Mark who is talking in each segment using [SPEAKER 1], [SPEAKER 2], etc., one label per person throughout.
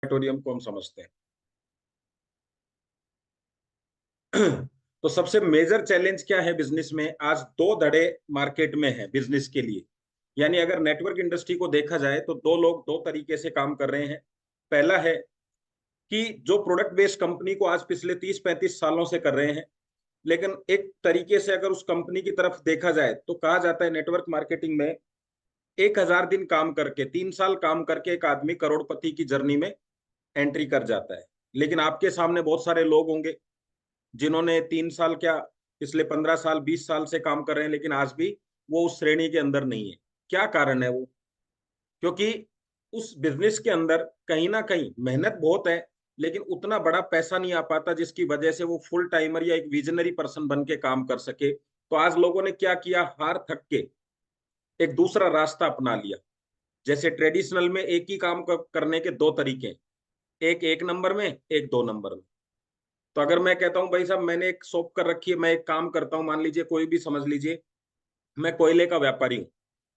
[SPEAKER 1] Auditorium को हम समझते हैं। तो सबसे मेजर चैलेंज क्या है बिजनेस में? आज दो धड़े मार्केट में है बिजनेस के लिए। यानी अगर नेटवर्क इंडस्ट्री को देखा जाए तो दो लोग दो तरीके से काम कर रहे हैं। पहला है कि जो प्रोडक्ट बेस्ड कंपनी को आज पिछले 30-35 सालों से कर रहे हैं, लेकिन एक तरीके से अगर उस कंपनी की तरफ देखा जाए तो कहा जाता है नेटवर्क मार्केटिंग में 1,000 दिन काम करके, 3 साल काम करके एक आदमी करोड़पति की जर्नी में एंट्री कर जाता है। लेकिन आपके सामने बहुत सारे लोग होंगे जिन्होंने 3 साल क्या, पिछले 15 साल 20 साल से काम कर रहे हैं, लेकिन आज भी वो उस श्रेणी के अंदर नहीं है। क्या कारण है वो? क्योंकि उस बिजनेस के अंदर कहीं ना कहीं मेहनत बहुत है, लेकिन उतना बड़ा पैसा नहीं आ पाता जिसकी वजह से वो फुल टाइमर या एक विजनरी पर्सन बन के काम कर सके। तो आज लोगों ने क्या किया, हार थक के एक दूसरा रास्ता अपना लिया। जैसे ट्रेडिशनल में एक ही काम करने के दो तरीके हैं, एक एक नंबर में, एक दो नंबर में। तो अगर मैं कहता हूं भाई साहब मैंने एक शॉप कर रखी है, मैं एक काम करता हूं, मान लीजिए कोई भी समझ लीजिए मैं कोयले का व्यापारी हूं,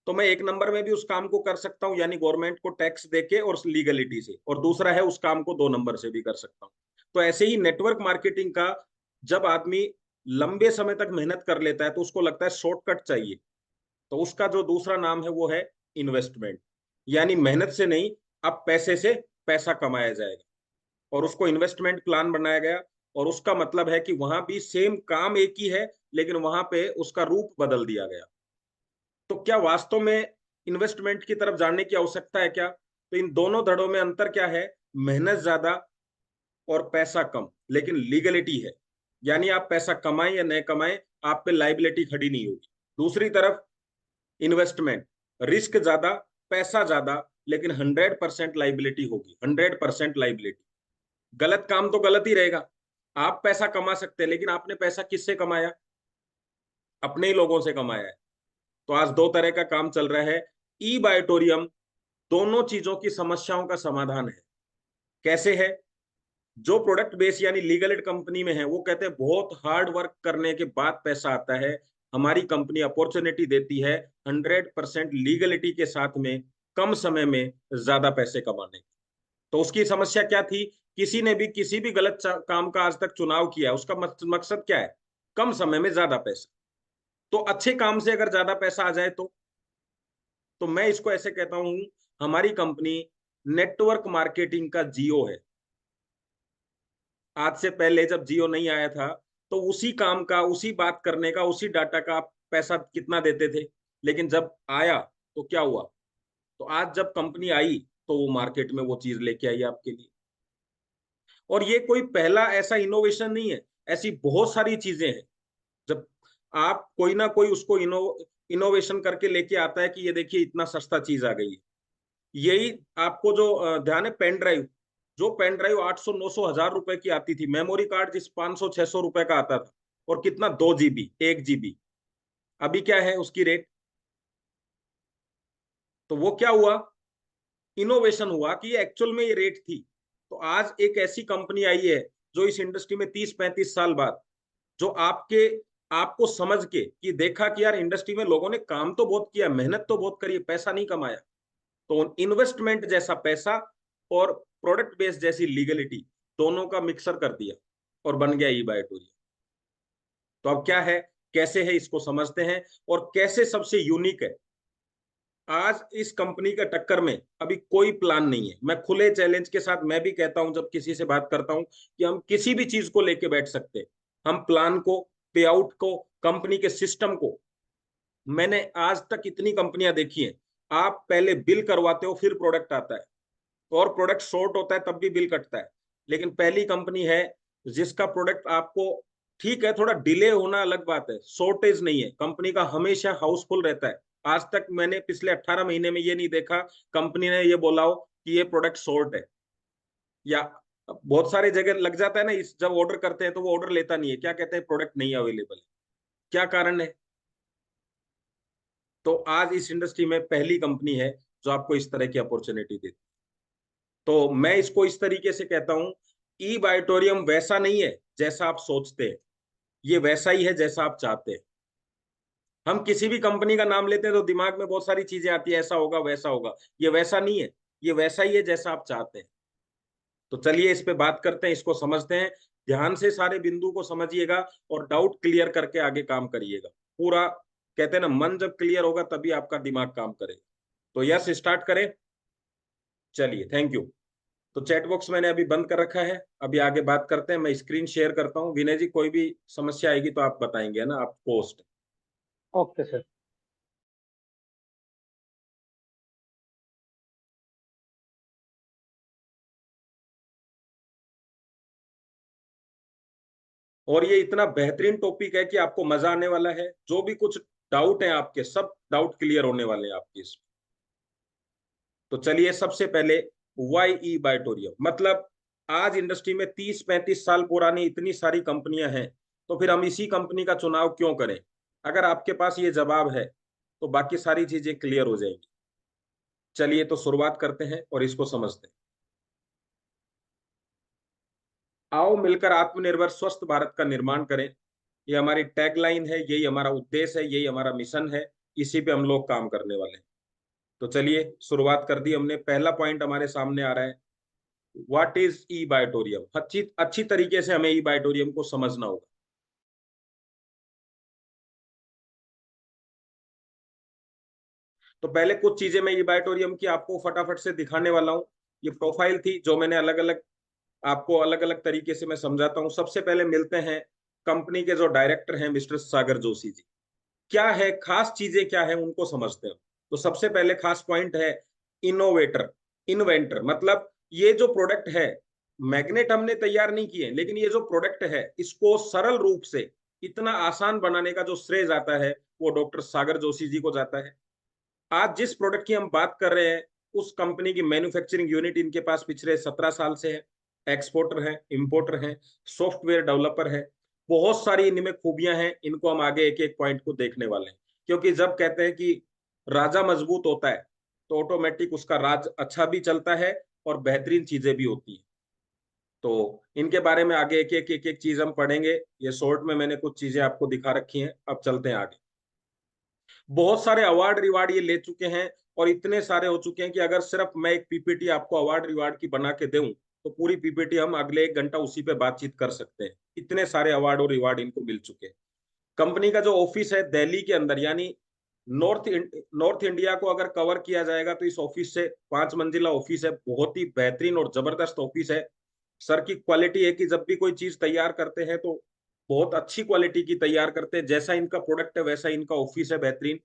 [SPEAKER 1] तो मैं एक नंबर में भी उस काम को कर सकता हूं, यानी गवर्नमेंट को टैक्स देके और लीगलिटी से, और दूसरा है उस काम को 2 नंबर से भी कर सकता हूं। तो ऐसे ही नेटवर्क मार्केटिंग का, जब आदमी लंबे समय तक मेहनत कर लेता है तो उसको लगता है शॉर्टकट चाहिए, तो उसका जो दूसरा नाम है वो है इन्वेस्टमेंट। यानी मेहनत से नहीं, अब पैसे से पैसा कमाया जाएगा, और उसको इन्वेस्टमेंट प्लान बनाया गया। और उसका मतलब है कि वहां भी सेम काम एक ही है, लेकिन वहां पे उसका रूप बदल दिया गया। तो क्या वास्तव में इन्वेस्टमेंट की तरफ जाने की आवश्यकता है क्या? तो इन दोनों धड़ों में अंतर क्या है? मेहनत ज्यादा और पैसा कम, लेकिन लीगलिटी है। यानी आप पैसा कमाएं या नहीं कमाएं, आप पे लाइबिलिटी खड़ी नहीं होगी। दूसरी तरफ इन्वेस्टमेंट, रिस्क ज्यादा, पैसा ज्यादा, लेकिन 100% लाइबिलिटी होगी, 100% लाइबिलिटी। गलत काम तो गलत ही रहेगा। आप पैसा कमा सकते हैं, लेकिन आपने पैसा किससे कमाया? अपने ही लोगों से कमाया है। तो आज दो तरह का काम चल रहा है। ई बायोटोरियम दोनों चीजों की समस्याओं का समाधान है। कैसे है? जो प्रोडक्ट बेस यानी लीगल एड कंपनी में है वो कहते हैं बहुत हार्ड वर्क करने के बाद पैसा आता है। हमारी कंपनी अपॉर्चुनिटी देती है 100% लीगलिटी के साथ में, कम समय में ज्यादा पैसे कमाने। तो उसकी समस्या क्या थी? किसी ने भी किसी भी गलत काम का आज तक चुनाव किया, उसका मकसद क्या है? कम समय में ज्यादा पैसा। तो अच्छे काम से अगर ज्यादा पैसा आ जाए तो मैं इसको ऐसे कहता हूं, हमारी कंपनी नेटवर्क मार्केटिंग का जियो है। आज से पहले जब जियो नहीं आया था तो उसी काम का, उसी बात करने का, उसी डाटा का आप पैसा कितना देते थे। लेकिन जब आया तो क्या हुआ? तो आज जब कंपनी आई तो वो मार्केट में वो चीज लेके आई आपके लिए। और ये कोई पहला ऐसा इनोवेशन नहीं है, ऐसी बहुत सारी चीजें हैं। जब आप कोई ना कोई उसको इनोवेशन करके लेके आता है कि ये देखिए इतना सस्ता चीज आ गई है। यही आपको जो ध्यान है, पेन ड्राइव, जो पेन ड्राइव 800 900 1000 रुपए की आती थी, मेमोरी कार्ड जिस 500 600 रुपए का आता था, और कितना, 2 GB 1 GB, अभी क्या है उसकी रेट? तो वो क्या हुआ? इनोवेशन हुआ कि ये एक्चुअल में ये रेट थी। तो आज एक ऐसी कंपनी आई है जो इस इंडस्ट्री में 30-35 साल बाद, जो आपको समझ के कि देखा कि यार इंडस्ट्री में लोगों ने काम तो बहुत किया, मेहनत तो बहुत करी, पैसा नहीं कमाया। तो इन्वेस्टमेंट जैसा पैसा और प्रोडक्ट बेस्ड जैसी लीगलिटी, दोनों का मिक्सर कर दिया और बन गया ई बायोटोरियम। तो अब क्या है, कैसे है, इसको समझते हैं, और कैसे सबसे यूनिक है। आज इस कंपनी के टक्कर में अभी कोई प्लान नहीं है। मैं खुले चैलेंज के साथ मैं भी कहता हूं जब किसी से बात करता हूं कि हम किसी भी चीज को लेके बैठ सकते हैं। हम प्लान को, पे आउट को, कंपनी के सिस्टम को, मैंने आज तक इतनी कंपनियां देखी हैं। आप पहले बिल करवाते हो, फिर प्रोडक्ट आता है, और प्रोडक्ट शॉर्ट होता है तब भी बिल कटता है। लेकिन पहली कंपनी है जिसका प्रोडक्ट आपको, ठीक है थोड़ा डिले होना अलग बात है, शॉर्टेज नहीं है, कंपनी का हमेशा हाउसफुल रहता है। आज तक मैंने पिछले 18 महीने में ये नहीं देखा कंपनी ने ये बोला हो कि ये प्रोडक्ट शॉर्ट है। या बहुत सारे जगह लग जाता है ना, इस जब ऑर्डर करते हैं तो वो ऑर्डर लेता नहीं है, क्या कहते हैं, प्रोडक्ट नहीं अवेलेबल है। क्या कारण है? तो आज इस इंडस्ट्री में पहली कंपनी है जो आपको इस तरह की अपॉर्चुनिटी देती। तो मैं इसको इस तरीके से कहता हूं, ई बायोटोरियम वैसा नहीं है जैसा आप सोचते हैं, ये वैसा ही है जैसा आप चाहते हैं। हम किसी भी कंपनी का नाम लेते हैं तो दिमाग में बहुत सारी चीजें आती है, ऐसा होगा वैसा होगा। ये वैसा नहीं है, ये वैसा ही है जैसा आप चाहते हैं। तो चलिए इस पे बात करते हैं, इसको समझते हैं। ध्यान से सारे बिंदु को समझिएगा और डाउट क्लियर करके आगे काम करिएगा पूरा। कहते हैं ना, मन जब क्लियर होगा तभी आपका दिमाग काम करेगा। तो यस, स्टार्ट करें। चलिए, थैंक यू। तो चैट बॉक्स मैंने अभी बंद कर रखा है। अभी आगे बात करते हैं, मैं स्क्रीन शेयर करता हूँ। विनय जी, कोई भी समस्या आएगी तो आप बताएंगे, है ना, आप पोस्ट।
[SPEAKER 2] Okay sir.
[SPEAKER 1] और ये इतना बेहतरीन टॉपिक है कि आपको मजा आने वाला है। जो भी कुछ डाउट है आपके, सब डाउट क्लियर होने वाले हैं आपके इसमें। तो चलिए, सबसे पहले वाई ई बायोटोरियम मतलब, आज इंडस्ट्री में 30-35 साल पुरानी इतनी सारी कंपनियां हैं, तो फिर हम इसी कंपनी का चुनाव क्यों करें? अगर आपके पास ये जवाब है तो बाकी सारी चीजें क्लियर हो जाएंगी। चलिए तो शुरुआत करते हैं और इसको समझते हैं। आओ मिलकर आत्मनिर्भर स्वस्थ भारत का निर्माण करें। ये हमारी टैगलाइन है, यही हमारा उद्देश्य है, यही हमारा मिशन है। इसी पे हम लोग काम करने वाले हैं। तो चलिए शुरुआत कर दी हमने। पहला पॉइंट हमारे सामने आ रहा है, व्हाट इज ई बायोटोरियम। अच्छी अच्छी तरीके से हमें ई बायोटोरियम को समझना होगा। तो पहले कुछ चीजें मैं ई बायोटोरियम की आपको फटाफट से दिखाने वाला हूँ। ये प्रोफाइल थी जो मैंने अलग अलग आपको अलग अलग तरीके से मैं समझाता हूँ। सबसे पहले मिलते हैं कंपनी के जो डायरेक्टर हैं, मिस्टर सागर जोशी जी। क्या है खास चीजें, क्या है उनको समझते हैं। तो सबसे पहले खास पॉइंट है इनोवेटर, इन्वेंटर। मतलब ये जो प्रोडक्ट है, मैग्नेट हमने तैयार नहीं किए, लेकिन ये जो प्रोडक्ट है इसको सरल रूप से इतना आसान बनाने का जो श्रेय जाता है वो डॉक्टर सागर जोशी जी को जाता है। आज जिस प्रोडक्ट की हम बात कर रहे हैं, उस कंपनी की मैन्युफैक्चरिंग यूनिट इनके पास पिछले 17 साल से है। एक्सपोर्टर है, इंपोर्टर है, सॉफ्टवेयर डेवलपर है। बहुत सारी इनमें खूबियां हैं, इनको हम आगे एक एक पॉइंट को देखने वाले हैं। क्योंकि जब कहते हैं कि राजा मजबूत होता है, तो ऑटोमेटिक उसका राज अच्छा भी चलता है और बेहतरीन चीजें भी होती हैं। तो इनके बारे में आगे एक एक चीज हम पढ़ेंगे। ये शॉर्ट में मैंने कुछ चीजें आपको दिखा रखी हैं, अब चलते हैं आगे। बहुत सारे अवार्ड रिवार्ड ये ले चुके हैं, और इतने सारे हो चुके हैं कि अगर सिर्फ मैं एक पीपीटी आपको अवार्ड रिवार्ड की बना के दूं, तो पूरी पीपीटी हम अगले 1 घंटा उसी पे बातचीत कर सकते हैं। इतने सारे अवार्ड और रिवार्ड इनको मिल चुके हैं। कंपनी का जो ऑफिस है दिल्ली के अंदर, यानी नॉर्थ नॉर्थ इंडिया को अगर कवर किया जाएगा तो इस ऑफिस से 5 मंजिला ऑफिस है। बहुत ही बेहतरीन और जबरदस्त ऑफिस है। सर की क्वालिटी है कि जब भी कोई चीज तैयार करते हैं तो बहुत अच्छी क्वालिटी की तैयार करते हैं। जैसा इनका प्रोडक्ट है वैसा इनका ऑफिस है, बेहतरीन।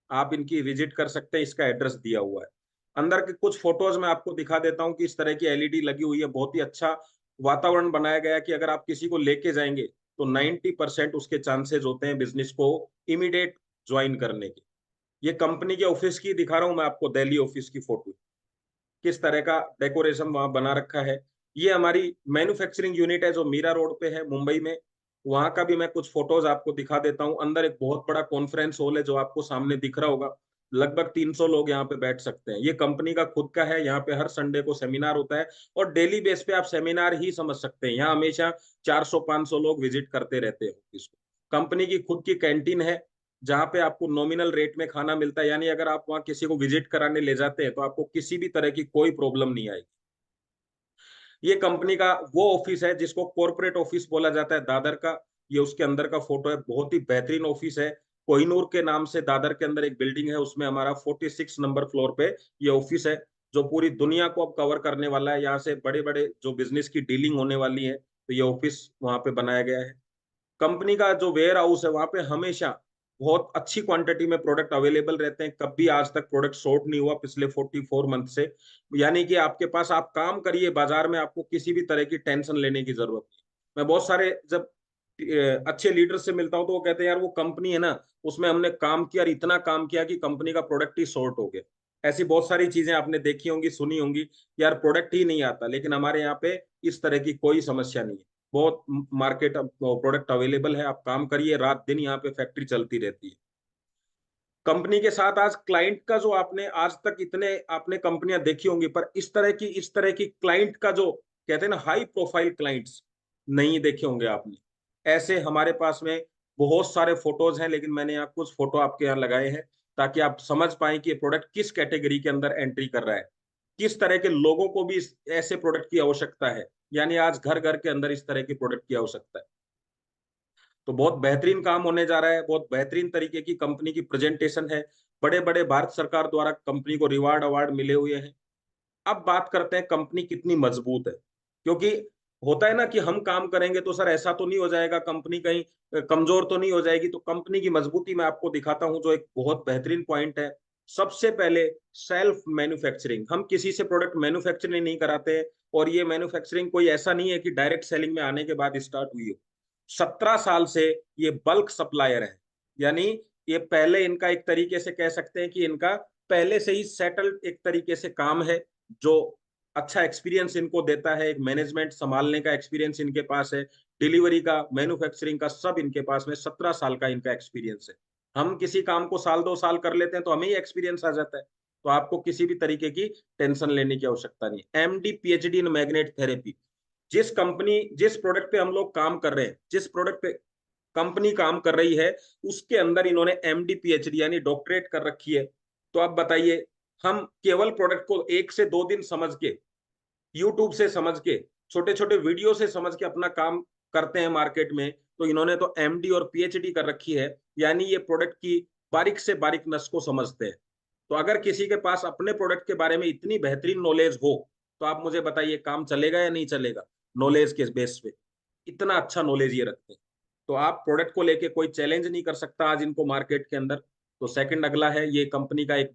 [SPEAKER 1] आप इनकी विजिट कर सकते हैं, इसका एड्रेस दिया हुआ है। अंदर के कुछ फोटोज मैं आपको दिखा देता हूँ कि इस तरह की एलईडी लगी हुई है। बहुत ही अच्छा वातावरण बनाया गया है कि अगर आप किसी को लेके जाएंगे तो 90% उसके चांसेस होते हैं बिजनेस को इमीडिएट ज्वाइन करने के। ये कंपनी के ऑफिस की दिखा रहा हूं मैं आपको, दिल्ली ऑफिस की फोटो। किस तरह का डेकोरेशन वहां बना रखा है। ये हमारी मैन्युफैक्चरिंग यूनिट है जो मीरा रोड पे है मुंबई में। वहां का भी मैं कुछ फोटोज आपको दिखा देता हूँ। अंदर एक बहुत बड़ा कॉन्फ्रेंस हॉल है जो आपको सामने दिख रहा होगा। लगभग 300 लोग यहाँ पे बैठ सकते हैं। ये कंपनी का खुद का है। यहाँ पे हर संडे को सेमिनार होता है, और डेली बेस पे आप सेमिनार ही समझ सकते हैं। यहाँ हमेशा 400-500 लोग विजिट करते रहते हैं इसको। कंपनी की खुद की कैंटीन है जहाँ पे आपको नॉमिनल रेट में खाना मिलता है। यानी अगर आप वहाँ किसी को विजिट कराने ले जाते हैं तो आपको किसी भी तरह की कोई प्रॉब्लम नहीं आएगी। ये कंपनी का वो ऑफिस है जिसको कॉर्पोरेट ऑफिस बोला जाता है, दादर का। ये उसके अंदर का फोटो है। बहुत ही बेहतरीन ऑफिस है। कोहिनूर के नाम से दादर के अंदर एक बिल्डिंग है, उसमें हमारा 46 नंबर फ्लोर पे ये ऑफिस है, जो पूरी दुनिया को अब कवर करने वाला है। यहाँ से बड़े बड़े जो बिजनेस की डीलिंग होने वाली है, तो ये ऑफिस वहां पे बनाया गया है। कंपनी का जो वेयर हाउस है वहां पे हमेशा बहुत अच्छी क्वांटिटी में प्रोडक्ट अवेलेबल रहते हैं। कभी आज तक प्रोडक्ट शॉर्ट नहीं हुआ पिछले 44 मंथ से। यानी कि आपके पास आप काम करिए बाजार में, आपको किसी भी तरह की टेंशन लेने की जरूरत नहीं। मैं बहुत सारे जब अच्छे लीडर से मिलता हूँ तो वो कहते हैं यार वो कंपनी है ना, उसमें हमने काम किया और इतना काम किया कि कंपनी का प्रोडक्ट ही शॉर्ट हो गया। ऐसी बहुत सारी चीजें आपने देखी होंगी, सुनी होंगी। यार प्रोडक्ट ही नहीं आता, लेकिन हमारे यहाँ पे इस तरह की कोई समस्या नहीं है। बहुत मार्केट प्रोडक्ट अवेलेबल है। आप काम करिए, रात दिन यहाँ पे फैक्ट्री चलती रहती है। कंपनी के साथ आज क्लाइंट का जो आपने आज तक इतने आपने कंपनियां देखी होंगी, पर इस तरह की क्लाइंट का जो कहते हैं ना हाई प्रोफाइल क्लाइंट्स, नहीं देखे होंगे आपने। ऐसे हमारे पास में बहुत सारे फोटोज हैं, लेकिन मैंने यहाँ कुछ फोटो आपके यहाँ लगाए हैं ताकि आप समझ पाए कि ये प्रोडक्ट किस कैटेगरी के अंदर एंट्री कर रहा है। किस तरह के लोगों को भी ऐसे प्रोडक्ट की आवश्यकता है, यानी आज घर घर के अंदर इस तरह की प्रोडक्ट की आवश्यकता है। तो बहुत बेहतरीन काम होने जा रहा है, बहुत बेहतरीन तरीके की कंपनी की प्रेजेंटेशन है, बड़े बड़े भारत सरकार द्वारा कंपनी को रिवार्ड अवार्ड मिले हुए हैं। अब बात करते हैं कंपनी कितनी मजबूत है, क्योंकि होता है ना कि हम काम करेंगे तो सर ऐसा तो नहीं हो जाएगा, कंपनी कहीं कमजोर तो नहीं हो जाएगी। तो कंपनी की मजबूती मैं आपको दिखाता हूं, जो एक बहुत बेहतरीन पॉइंट है। सबसे पहले सेल्फ मैन्युफैक्चरिंग, हम किसी से प्रोडक्ट मैन्युफैक्चरिंग नहीं कराते। और ये मैन्युफैक्चरिंग कोई ऐसा नहीं है कि डायरेक्ट सेलिंग में आने के बाद स्टार्ट हुई हो। 17 साल से ये बल्क सप्लायर है, यानी ये पहले इनका एक तरीके से कह सकते हैं कि इनका पहले से ही सेटल्ड एक तरीके से काम है, जो अच्छा एक्सपीरियंस इनको देता है। एक मैनेजमेंट संभालने का एक्सपीरियंस इनके पास है, डिलीवरी का, मैन्युफैक्चरिंग का, सब इनके पास में 17 साल का इनका एक्सपीरियंस है। हम किसी काम को साल 2 साल कर लेते हैं तो हमें ही एक्सपीरियंस आ जाता है। तो आपको किसी भी तरीके की टेंशन लेने की आवश्यकता नहीं। MD PhD in magnet therapy, जिस प्रोडक्ट पे हम लोग काम कर रहे हैं, जिस प्रोडक्ट पे कंपनी काम कर रही है, उसके अंदर इन्होंने एमडी पीएचडी यानी डॉक्टरेट कर रखी है। तो आप बताइए, हम केवल प्रोडक्ट को 1 से 2 दिन समझ के, यूट्यूब से समझ के, छोटे छोटे वीडियो से समझ के अपना काम करते हैं मार्केट में। तो इन्होंने तो एमडी और पीएचडी कर रखी है, यानी ये प्रोडक्ट की बारीक से बारीक नस को समझते हैं। तो अगर किसी के पास अपने प्रोडक्ट के बारे में इतनी बेहतरीन नॉलेज हो, तो आप मुझे बताइए काम चलेगा या नहीं चलेगा। नॉलेज के बेस पे इतना अच्छा नॉलेज ये रखते हैं, तो आप प्रोडक्ट को लेके कोई चैलेंज नहीं कर सकता आज इनको मार्केट के अंदर। तो सेकंड अगला है, ये कंपनी का एक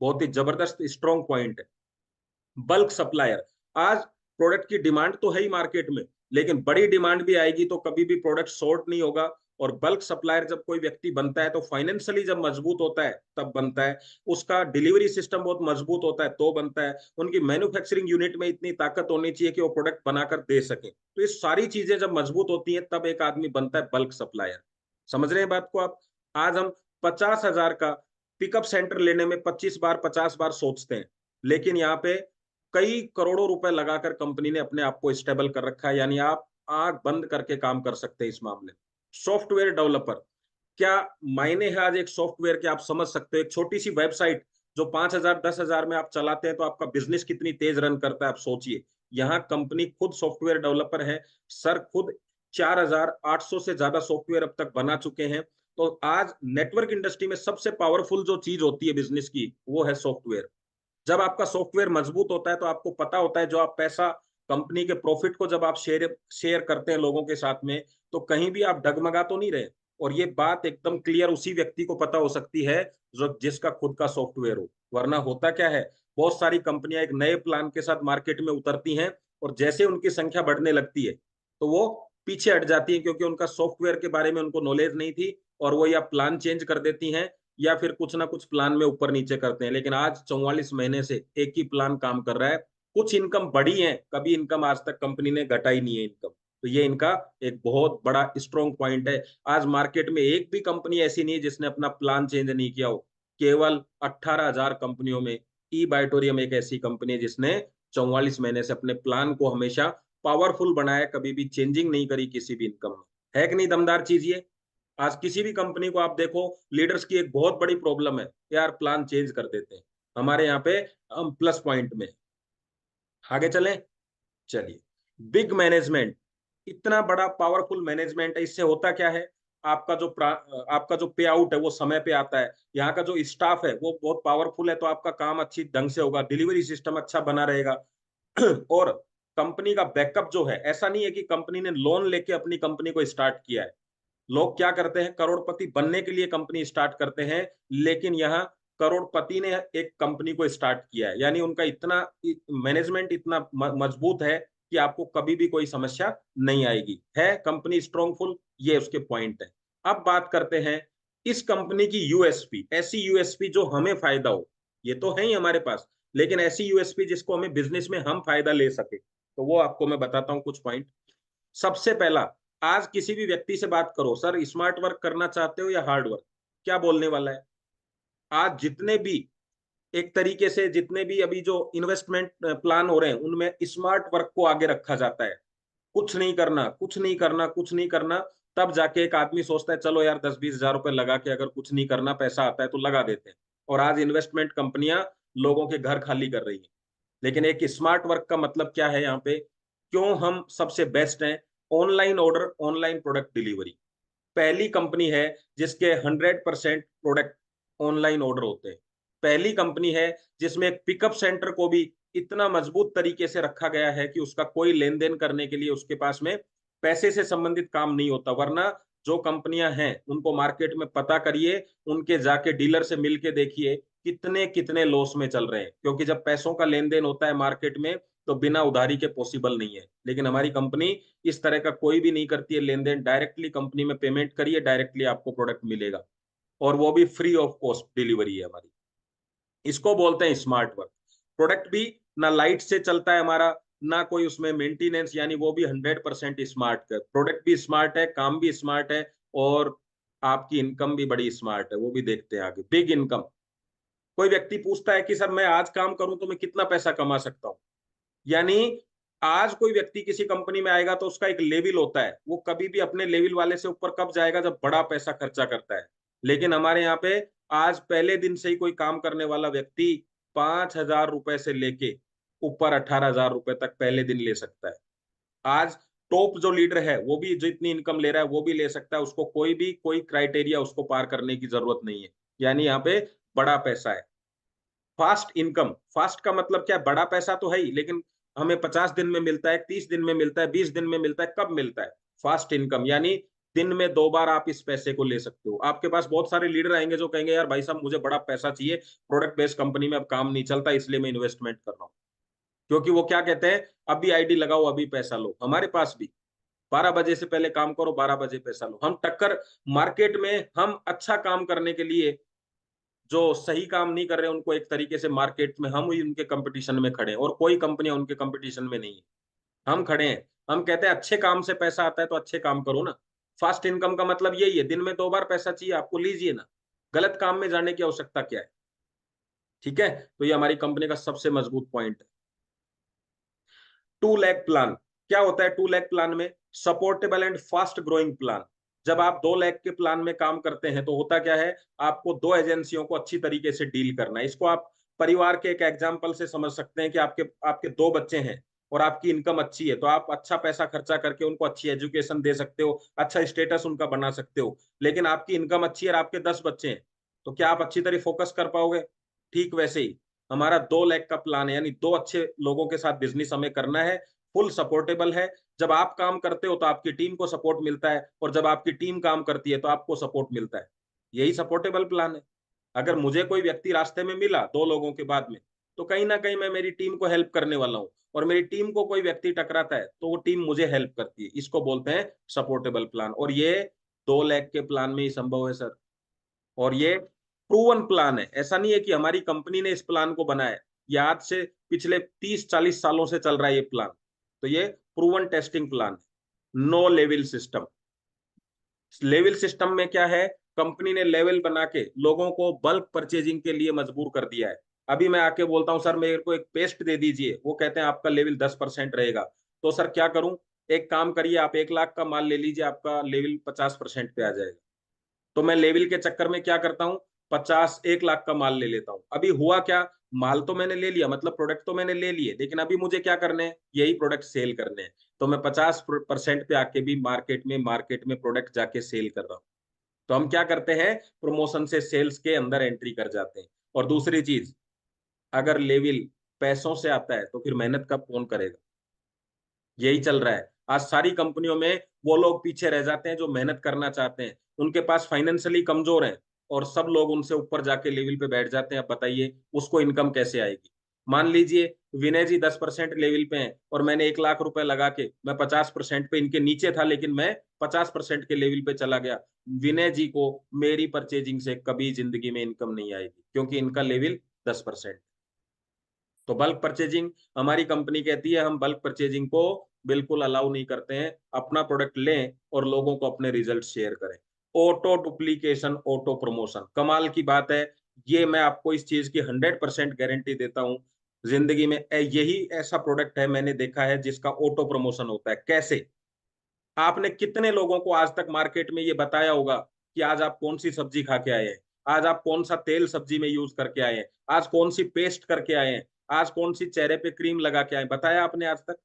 [SPEAKER 1] बहुत ही जबरदस्त स्ट्रॉन्ग पॉइंट है, बल्क सप्लायर। आज प्रोडक्ट की डिमांड तो है ही मार्केट में, लेकिन बड़ी डिमांड भी आएगी तो कभी भी प्रोडक्ट शॉर्ट नहीं होगा। और बल्क सप्लायर जब कोई व्यक्ति बनता है तो फाइनेंशियली जब मजबूत होता है तब बनता है, उसका डिलीवरी सिस्टम बहुत मजबूत होता है तो बनता है, उनकी मैन्युफैक्चरिंग यूनिट में इतनी ताकत होनी चाहिए कि वो प्रोडक्ट बनाकर दे सके। तो ये सारी चीजें जब मजबूत होती हैं तब एक आदमी बनता है बल्क सप्लायर। समझ रहे हैं बात को आप। आज हम 50,000 का पिकअप सेंटर लेने में 25 बार 50 बार सोचते हैं, लेकिन यहाँ पे कई करोड़ों रुपए लगाकर कंपनी ने अपने आप को स्टेबल कर रखा है, यानी आप आंख बंद करके काम कर सकते हैं इस मामले में। सॉफ्टवेयर डेवलपर, क्या मायने है आज एक सॉफ्टवेयर के, आप समझ सकते हो। एक छोटी सी वेबसाइट जो 5,000 10,000 में आप चलाते हैं तो आपका बिजनेस कितनी तेज रन करता है, आप सोचिए। यहाँ कंपनी खुद सॉफ्टवेयर डेवलपर है, सर खुद 4,800 से ज्यादा सॉफ्टवेयर अब तक बना चुके हैं। तो आज नेटवर्क इंडस्ट्री में सबसे पावरफुल जो चीज होती है बिजनेस की, वो है सॉफ्टवेयर। जब आपका सॉफ्टवेयर मजबूत होता है तो आपको पता होता है जो आप पैसा, कंपनी के प्रॉफिट को जब आप शेयर शेयर करते हैं लोगों के साथ में, तो कहीं भी आप डगमगा तो नहीं रहे। और ये बात एकदम क्लियर उसी व्यक्ति को पता हो सकती है जो जिसका खुद का सॉफ्टवेयर हो। वरना होता क्या है, बहुत सारी कंपनियां एक नए प्लान के साथ मार्केट में उतरती हैं, और जैसे उनकी संख्या बढ़ने लगती है तो वो पीछे हट जाती है, क्योंकि उनका सॉफ्टवेयर के बारे में उनको नॉलेज नहीं थी, और वो या प्लान चेंज कर देती हैं या फिर कुछ ना कुछ प्लान में ऊपर नीचे करते हैं। लेकिन आज 44 महीने से एक ही प्लान काम कर रहा है। कुछ इनकम बढ़ी है, कभी इनकम आज तक कंपनी ने घटाई नहीं है इनकम। तो ये इनका एक बहुत बड़ा स्ट्रॉन्ग पॉइंट है। आज मार्केट में एक भी कंपनी ऐसी नहीं है जिसने अपना प्लान चेंज नहीं किया हो। केवल 18,000 कंपनियों में ई बायोटोरियम एक ऐसी कंपनी है जिसने 44 महीने से अपने प्लान को हमेशा पावरफुल बनाया, कभी भी चेंजिंग नहीं करी किसी भी इनकम में। है कि नहीं दमदार चीज ये। आज किसी भी कंपनी को आप देखो, लीडर्स की एक बहुत बड़ी प्रॉब्लम है, यार प्लान चेंज कर देते हैं। हमारे यहाँ पे हम प्लस पॉइंट में। आगे चलें, चलिए। बिग मैनेजमेंट, इतना बड़ा पावरफुल मैनेजमेंट है, इससे होता क्या है, आपका जो पे आउट है वो समय पे आता है। यहाँ का जो स्टाफ है वो बहुत पावरफुल है, तो आपका काम अच्छी ढंग से होगा, डिलीवरी सिस्टम अच्छा बना रहेगा। और कंपनी का बैकअप जो है, ऐसा नहीं है कि कंपनी ने लोन लेके अपनी कंपनी को स्टार्ट किया है। लोग क्या करते हैं, करोड़पति बनने के लिए कंपनी स्टार्ट करते हैं, लेकिन यहाँ करोड़पति ने एक कंपनी को स्टार्ट किया है, यानी उनका इतना मैनेजमेंट इतना मजबूत है कि आपको कभी भी कोई समस्या नहीं आएगी। है कंपनी स्ट्रॉन्गफुल, ये उसके पॉइंट है। अब बात करते हैं इस कंपनी की यूएसपी, ऐसी यूएसपी जो हमें फायदा हो। ये तो है ही हमारे पास, लेकिन ऐसी यूएसपी जिसको हमें बिजनेस में हम फायदा ले सके, तो वो आपको मैं बताता हूँ कुछ पॉइंट। सबसे पहला, आज किसी भी व्यक्ति से बात करो, सर स्मार्ट वर्क करना चाहते हो या हार्ड वर्क, क्या बोलने वाला है। आज जितने भी एक तरीके से जितने भी अभी जो इन्वेस्टमेंट प्लान हो रहे हैं उनमें स्मार्ट वर्क को आगे रखा जाता है। कुछ नहीं करना, कुछ नहीं करना, कुछ नहीं करना, तब जाके एक आदमी सोचता है चलो यार 10-20 हजार रुपए लगा के अगर कुछ नहीं करना पैसा आता है तो लगा देते हैं। और आज इन्वेस्टमेंट कंपनियां लोगों के घर खाली कर रही हैं। लेकिन एक स्मार्ट वर्क का मतलब क्या है यहाँ पे, क्यों हम सबसे बेस्ट हैं? Online order, online product delivery. पहली कंपनी है जिसके 100% प्रोडक्ट ऑनलाइन ऑर्डर होते हैं। पहली कंपनी है जिसमें एक पिकअप सेंटर को भी इतना मजबूत तरीके से रखा गया है कि उसका कोई लेन देन करने के लिए उसके पास में पैसे से संबंधित काम नहीं होता। वरना जो कंपनियां हैं उनको मार्केट में पता करिए, उनके जाके डीलर से मिलके देखिए कितने कितने लॉस में चल रहे हैं, क्योंकि जब पैसों का लेन देन होता है मार्केट में तो बिना उधारी के पॉसिबल नहीं है। लेकिन हमारी कंपनी इस तरह का कोई भी नहीं करती है लेन देन, डायरेक्टली कंपनी में पेमेंट करिए, डायरेक्टली आपको प्रोडक्ट मिलेगा, और वो भी फ्री ऑफ कॉस्ट डिलीवरी है हमारी। इसको बोलते हैं स्मार्ट वर्क। प्रोडक्ट भी ना लाइट से चलता है हमारा, ना कोई उसमें मेंटेनेंस, यानी वो भी 100% स्मार्ट है। प्रोडक्ट भी स्मार्ट है, काम भी स्मार्ट है, और आपकी इनकम भी बड़ी स्मार्ट है, वो भी देखते हैं आगे, बिग इनकम। कोई व्यक्ति पूछता है कि सर मैं आज काम करूं तो मैं कितना पैसा कमा सकता हूं, यानी आज कोई व्यक्ति किसी कंपनी में आएगा तो उसका एक लेवल होता है, वो कभी भी अपने लेवल वाले से ऊपर कब जाएगा, जब बड़ा पैसा खर्चा करता है। लेकिन हमारे यहाँ पे आज पहले दिन से ही कोई काम करने वाला व्यक्ति 5,000 रुपए से लेके ऊपर 18,000 रुपए तक पहले दिन ले सकता है। आज टॉप जो लीडर है वो भी जितनी इनकम ले रहा है वो भी ले सकता है, उसको कोई भी कोई क्राइटेरिया उसको पार करने की जरूरत नहीं है। यानी यहाँ पे बड़ा पैसा है। फास्ट इनकम, फास्ट का मतलब क्या है? बड़ा पैसा तो है ही, लेकिन हमें 50 दिन में मिलता है, 30 दिन में मिलता है, 20 दिन में मिलता है, कब मिलता है? फास्ट इनकम, यानी दिन में 2 बार आप इस पैसे को ले सकते हो। आपके पास बहुत सारे लीडर आएंगे जो कहेंगे यार भाई साहब मुझे बड़ा पैसा चाहिए, प्रोडक्ट बेस्ड कंपनी में अब काम नहीं चलता, इसलिए मैं इन्वेस्टमेंट कर रहा हूँ। क्योंकि वो क्या कहते हैं, अभी आईडी लगाओ अभी पैसा लो। हमारे पास भी 12 बजे से पहले काम करो, 12 बजे पैसा लो। हम टक्कर मार्केट में, हम अच्छा काम करने के लिए जो सही काम नहीं कर रहे हैं उनको एक तरीके से मार्केट में हम ही उनके कंपटीशन में खड़े हैं, और कोई कंपनियां उनके कंपटीशन में नहीं है, हम खड़े हैं। हम कहते हैं अच्छे काम से पैसा आता है तो अच्छे काम करो ना। फास्ट इनकम का मतलब यही है, दिन में 2 बार पैसा चाहिए आपको, लीजिए ना, गलत काम में जाने की आवश्यकता क्या है? ठीक है, तो ये हमारी कंपनी का सबसे मजबूत पॉइंट है। 2 लाख प्लान, क्या होता है 2 लाख प्लान में? Supportable and fast growing plan. जब आप 2 लाख के प्लान में काम करते हैं तो होता क्या है, आपको 2 एजेंसियों को अच्छी तरीके से डील करना है। इसको आप परिवार के एक एग्जाम्पल से समझ सकते हैं कि आपके आपके 2 बच्चे हैं और आपकी इनकम अच्छी है, तो आप अच्छा पैसा खर्चा करके उनको अच्छी एजुकेशन दे सकते हो, अच्छा स्टेटस उनका बना सकते हो। लेकिन आपकी इनकम अच्छी है और आपके 10 बच्चे हैं, तो क्या आप अच्छी तरह फोकस कर पाओगे? ठीक वैसे ही हमारा 2 लाख का प्लान है, यानी 2 अच्छे लोगों के साथ बिजनेस हमें करना है, फुल सपोर्टेबल है। जब आप काम करते हो तो आपकी टीम को सपोर्ट मिलता है, और जब आपकी टीम काम करती है तो आपको सपोर्ट मिलता है। यही सपोर्टेबल प्लान है। अगर मुझे कोई व्यक्ति रास्ते में मिला 2 लोगों के बाद में, तो कहीं ना कहीं मैं मेरी टीम को हेल्प करने वाला हूँ, और मेरी टीम को कोई व्यक्ति टकराता है तो वो टीम मुझे हेल्प करती है। इसको बोलते हैं सपोर्टेबल प्लान, और ये 2 लाख के प्लान में ही संभव है सर। और ये प्रूवन प्लान है, ऐसा नहीं है कि हमारी कंपनी ने इस प्लान को बनाया है। ये आज से पिछले 30-40 सालों से चल रहा है ये प्लान। तो ये प्रूवन टेस्टिंग प्लान है। No level system. Level system में क्या है, कंपनी ने लेवल बना के लोगों को बल्क परचेजिंग के लिए मजबूर कर दिया है। अभी मैं आके बोलता हूँ सर मेरे को एक पेस्ट दे दीजिए, वो कहते हैं आपका लेवल 10% रहेगा। तो सर क्या करूं? एक काम करिए, आप 1 लाख का माल ले लीजिए, आपका लेवल 50% पे आ जाएगा। तो मैं लेवल के चक्कर में क्या करता हूँ, 1 लाख का माल ले लेता हूँ। अभी हुआ क्या, माल तो मैंने ले लिया, मतलब प्रोडक्ट तो मैंने ले लिए, लेकिन अभी मुझे क्या करने हैं, यही प्रोडक्ट सेल करने हैं। तो मैं 50% पे आके भी मार्केट में प्रोडक्ट जाके सेल कर रहा हूँ। तो हम क्या करते हैं, प्रमोशन से सेल्स के अंदर एंट्री कर जाते हैं। और दूसरी चीज, अगर लेवल पैसों से आता है तो फिर मेहनत कब कौन करेगा? यही चल रहा है आज सारी कंपनियों में। वो लोग पीछे रह जाते हैं जो मेहनत करना चाहते हैं, उनके पास फाइनेंशियली कमजोर हैं, और सब लोग उनसे ऊपर जाके लेवल पे बैठ जाते हैं। अब बताइए उसको इनकम कैसे आएगी? मान लीजिए विनय जी 10% लेवल पे हैं, और मैंने 1 लाख रुपए लगा के मैं 50% पे इनके नीचे था, लेकिन मैं 50% के लेवल पे चला गया। विनय जी को मेरी परचेजिंग से कभी जिंदगी में इनकम नहीं आएगी, क्योंकि इनका लेवल 10%। तो बल्क परचेजिंग, हमारी कंपनी कहती है हम बल्क परचेजिंग को बिल्कुल अलाउ नहीं करते हैं। अपना प्रोडक्ट लें और लोगों को अपने रिजल्ट शेयर करें। ऑटो डुप्लीकेशन, ऑटो प्रमोशन, कमाल की बात है। ये मैं आपको इस चीज की 100% गारंटी देता हूं। जिंदगी में यही ऐसा प्रोडक्ट है मैंने देखा है जिसका ऑटो प्रमोशन होता है। कैसे? आपने कितने लोगों को आज तक मार्केट में ये बताया होगा कि आज आप कौन सी सब्जी खा के आए हैं, आज आप कौन सा तेल सब्जी में यूज करके आए हैं, आज कौन सी पेस्ट करके आए हैं, आज कौन सी चेहरे पे क्रीम लगा के आए, बताया आपने आज तक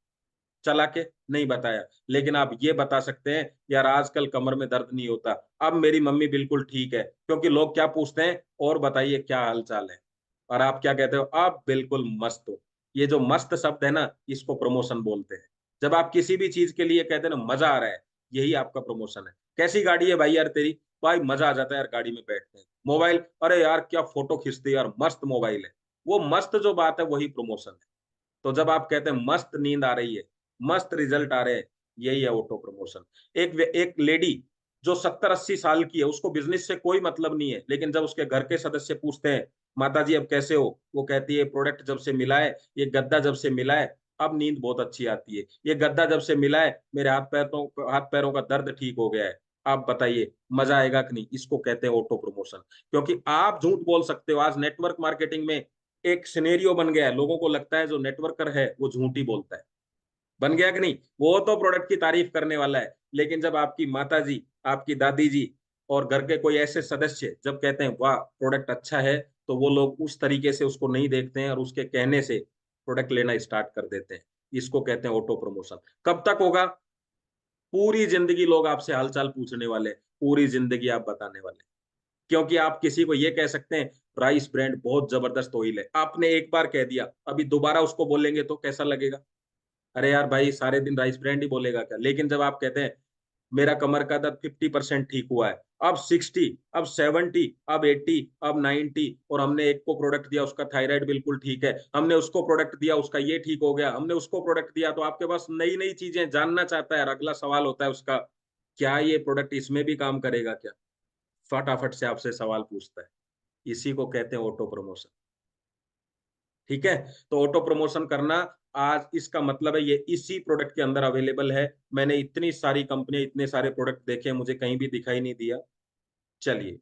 [SPEAKER 1] चला के? नहीं बताया। लेकिन आप ये बता सकते हैं यार आजकल कमर में दर्द नहीं होता, अब मेरी मम्मी बिल्कुल ठीक है। क्योंकि लोग क्या पूछते हैं, और बताइए क्या हाल चाल है, और आप क्या कहते हो, आप बिल्कुल मस्त हो। ये जो मस्त शब्द है ना, इसको प्रमोशन बोलते हैं। जब आप किसी भी चीज के लिए कहते हैं ना मजा आ रहा है, यही आपका प्रमोशन है। कैसी गाड़ी है भाई यार तेरी, भाई मजा आ जाता है यार गाड़ी में बैठते हैं। मोबाइल, अरे यार क्या फोटो खींचते हैं यार, मस्त मोबाइल है। वो मस्त जो बात है वही प्रमोशन है। तो जब आप कहते हैं मस्त नींद आ रही है, मस्त रिजल्ट आ रहे हैं, यही है ऑटो प्रमोशन। एक लेडी जो 70-80 साल की है, उसको बिजनेस से कोई मतलब नहीं है, लेकिन जब उसके घर के सदस्य पूछते हैं माता जी अब कैसे हो, वो कहती है प्रोडक्ट जब से मिला है, ये गद्दा जब से मिला है, अब नींद बहुत अच्छी आती है। ये गद्दा जब से मिला है, मेरे हाथ पैरों का दर्द ठीक हो गया है। आप बताइए मजा आएगा कि नहीं? इसको कहते हैं ऑटो प्रमोशन। क्योंकि आप झूठ बोल सकते हो, आज नेटवर्क मार्केटिंग में एक सिनेरियो बन गया है, लोगों को लगता है जो नेटवर्कर है वो झूठ ही बोलता है। बन गया कि नहीं? वो तो प्रोडक्ट की तारीफ करने वाला है, लेकिन जब आपकी माता जी, आपकी दादी जी और घर के कोई ऐसे सदस्य जब कहते हैं वाह प्रोडक्ट अच्छा है, तो वो लोग उस तरीके से उसको नहीं देखते हैं और उसके कहने से प्रोडक्ट लेना स्टार्ट कर देते हैं। इसको कहते हैं ऑटो प्रमोशन। कब तक होगा? पूरी जिंदगी लोग आपसे हालचाल पूछने वाले हैं, पूरी जिंदगी आप बताने वाले हैं। क्योंकि आप किसी को ये कह सकते हैं राइस ब्रांड बहुत जबरदस्त ऑयल है, आपने एक बार कह दिया, अभी दोबारा उसको बोलेंगे तो कैसा लगेगा? अरे यार भाई सारे दिन राइस ब्रांड ही बोलेगा क्या? लेकिन जब आप कहते हैं मेरा कमर का दर्द 50% ठीक हुआ है, अब 60, अब 70, अब 80, अब 90, और हमने एक को प्रोडक्ट दिया उसका थायराइड बिल्कुल ठीक है, हमने उसको प्रोडक्ट दिया उसका ये ठीक हो गया, हमने उसको प्रोडक्ट दिया, तो आपके पास नई नई चीजें जानना चाहता है। और अगला सवाल होता है उसका, क्या ये प्रोडक्ट इसमें भी काम करेगा क्या? फटाफट से आपसे सवाल पूछता है। इसी को कहते हैं ऑटो प्रमोशन। ठीक है? तो ऑटो प्रमोशन करना, आज इसका मतलब है ये इसी प्रोडक्ट के अंदर अवेलेबल है। मैंने इतनी सारी कंपनियां, इतने सारे प्रोडक्ट देखे, मुझे कहीं भी दिखाई नहीं दिया। चलिए,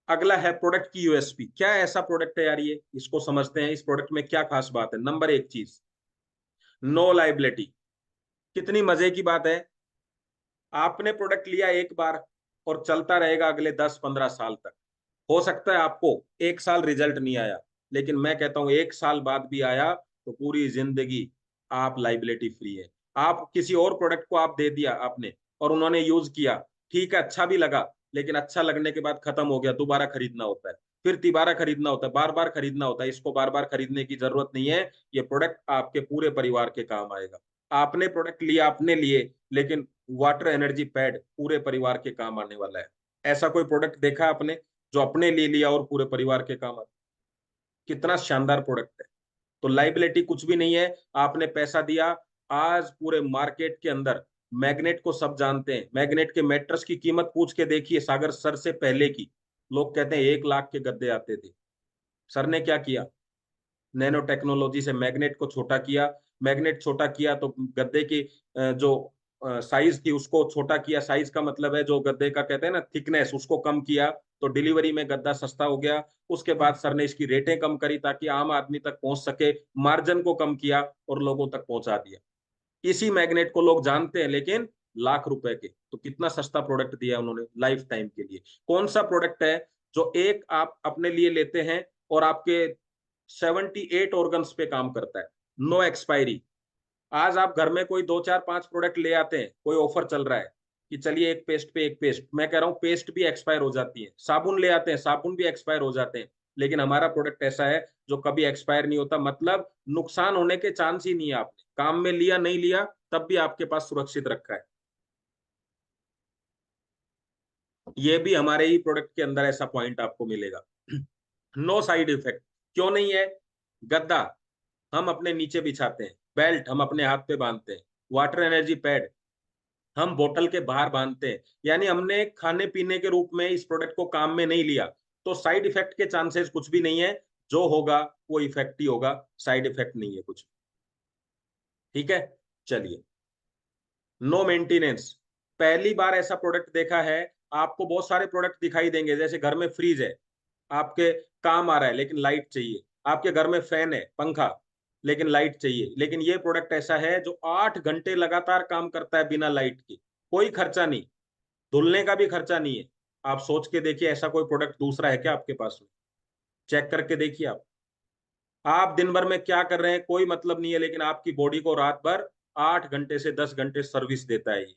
[SPEAKER 1] अगला है प्रोडक्ट की यूएसपी। क्या ऐसा प्रोडक्ट है यार ये, इसको समझते हैं। इस प्रोडक्ट में क्या खास बात है? नंबर एक चीज, नो लाइबिलिटी। कितनी मजे की बात है, आपने प्रोडक्ट लिया एक बार और चलता रहेगा अगले 10-15 साल तक। हो सकता है आपको एक साल रिजल्ट नहीं आया, लेकिन मैं कहता हूं एक साल बाद भी आया तो पूरी जिंदगी आप लाइबिलिटी फ्री है। आप किसी और प्रोडक्ट को आप दे दिया आपने और उन्होंने यूज किया, ठीक है अच्छा भी लगा, लेकिन अच्छा लगने के बाद खत्म हो गया, दोबारा खरीदना होता है, फिर तिबारा खरीदना होता है, बार बार खरीदना होता है। इसको बार बार खरीदने की जरूरत नहीं है। ये प्रोडक्ट आपके पूरे परिवार के काम आएगा। आपने प्रोडक्ट लिया अपने लिए, लेकिन वाटर एनर्जी पैड पूरे परिवार के काम आने वाला है। ऐसा कोई प्रोडक्ट देखा आपने जो अपने लिए लिया और पूरे परिवार के काम आता? कितना शानदार प्रोडक्ट है। तो लाइबिलिटी कुछ भी नहीं है, आपने पैसा दिया। आज पूरे मार्केट के अंदर मैग्नेट को सब जानते हैं। मैग्नेट के मैट्रेस की कीमत पूछ के देखिए, सागर सर से पहले की, लोग कहते हैं 1 लाख के गद्दे आते थे। सर ने क्या किया? नैनो टेक्नोलॉजी से मैग्नेट को छोटा किया। मैग्नेट छोटा किया तो गद्दे की जो साइज थी उसको छोटा किया। साइज का मतलब है जो गद्दे का कहते हैं ना थिकनेस, उसको कम किया, तो डिलीवरी में गद्दा सस्ता हो गया। उसके बाद सर ने इसकी रेटें कम करी ताकि आम आदमी तक पहुंच सके, मार्जिन को कम किया और लोगों तक पहुंचा दिया। इसी मैग्नेट को लोग जानते हैं, लेकिन लाख रुपए के, तो कितना सस्ता प्रोडक्ट दिया उन्होंने लाइफ टाइम के लिए। कौन सा प्रोडक्ट है जो एक आप अपने लिए लेते हैं और आपके 78 ऑर्गन्स पे काम करता है, नो एक्सपायरी। आज आप घर में कोई 2 4 5 प्रोडक्ट ले आते हैं, कोई ऑफर चल रहा है कि चलिए एक पेस्ट पे एक पेस्ट, मैं कह रहा हूं पेस्ट भी एक्सपायर हो जाती है। साबुन ले आते हैं, साबुन भी एक्सपायर हो जाते हैं। लेकिन हमारा प्रोडक्ट ऐसा है जो कभी एक्सपायर नहीं होता, मतलब नुकसान होने के चांस ही नहीं है। आपने काम में लिया नहीं लिया, तब भी आपके पास सुरक्षित रखा है। ये भी हमारे ही प्रोडक्ट के अंदर ऐसा पॉइंट आपको मिलेगा। No side effect. क्यों नहीं है? गद्दा हम अपने नीचे बिछाते हैं, बेल्ट हम अपने हाथ पे बांधते हैं, वाटर एनर्जी पैड हम बोतल के बाहर बांधते हैं। यानी हमने खाने पीने के रूप में इस प्रोडक्ट को काम में नहीं लिया, तो साइड इफेक्ट के चांसेस कुछ भी नहीं है। जो होगा वो इफेक्ट ही होगा, साइड इफेक्ट नहीं है कुछ। ठीक है? चलिए, नो मेंटेनेंस। पहली बार ऐसा प्रोडक्ट देखा है। आपको बहुत सारे प्रोडक्ट दिखाई देंगे, जैसे घर में फ्रिज है, आपके काम आ रहा है लेकिन लाइट चाहिए। आपके घर में फैन है, पंखा, लेकिन लाइट चाहिए। लेकिन ये प्रोडक्ट ऐसा है जो 8 घंटे लगातार काम करता है बिना लाइट के, कोई खर्चा नहीं, धुलने का भी खर्चा नहीं है। आप सोच के देखिए ऐसा कोई प्रोडक्ट दूसरा है क्या आपके पास में? चेक करके देखिए आप। आप दिन भर में क्या कर रहे हैं कोई मतलब नहीं है, लेकिन आपकी बॉडी को रात भर 8 घंटे से 10 घंटे सर्विस देता है ये।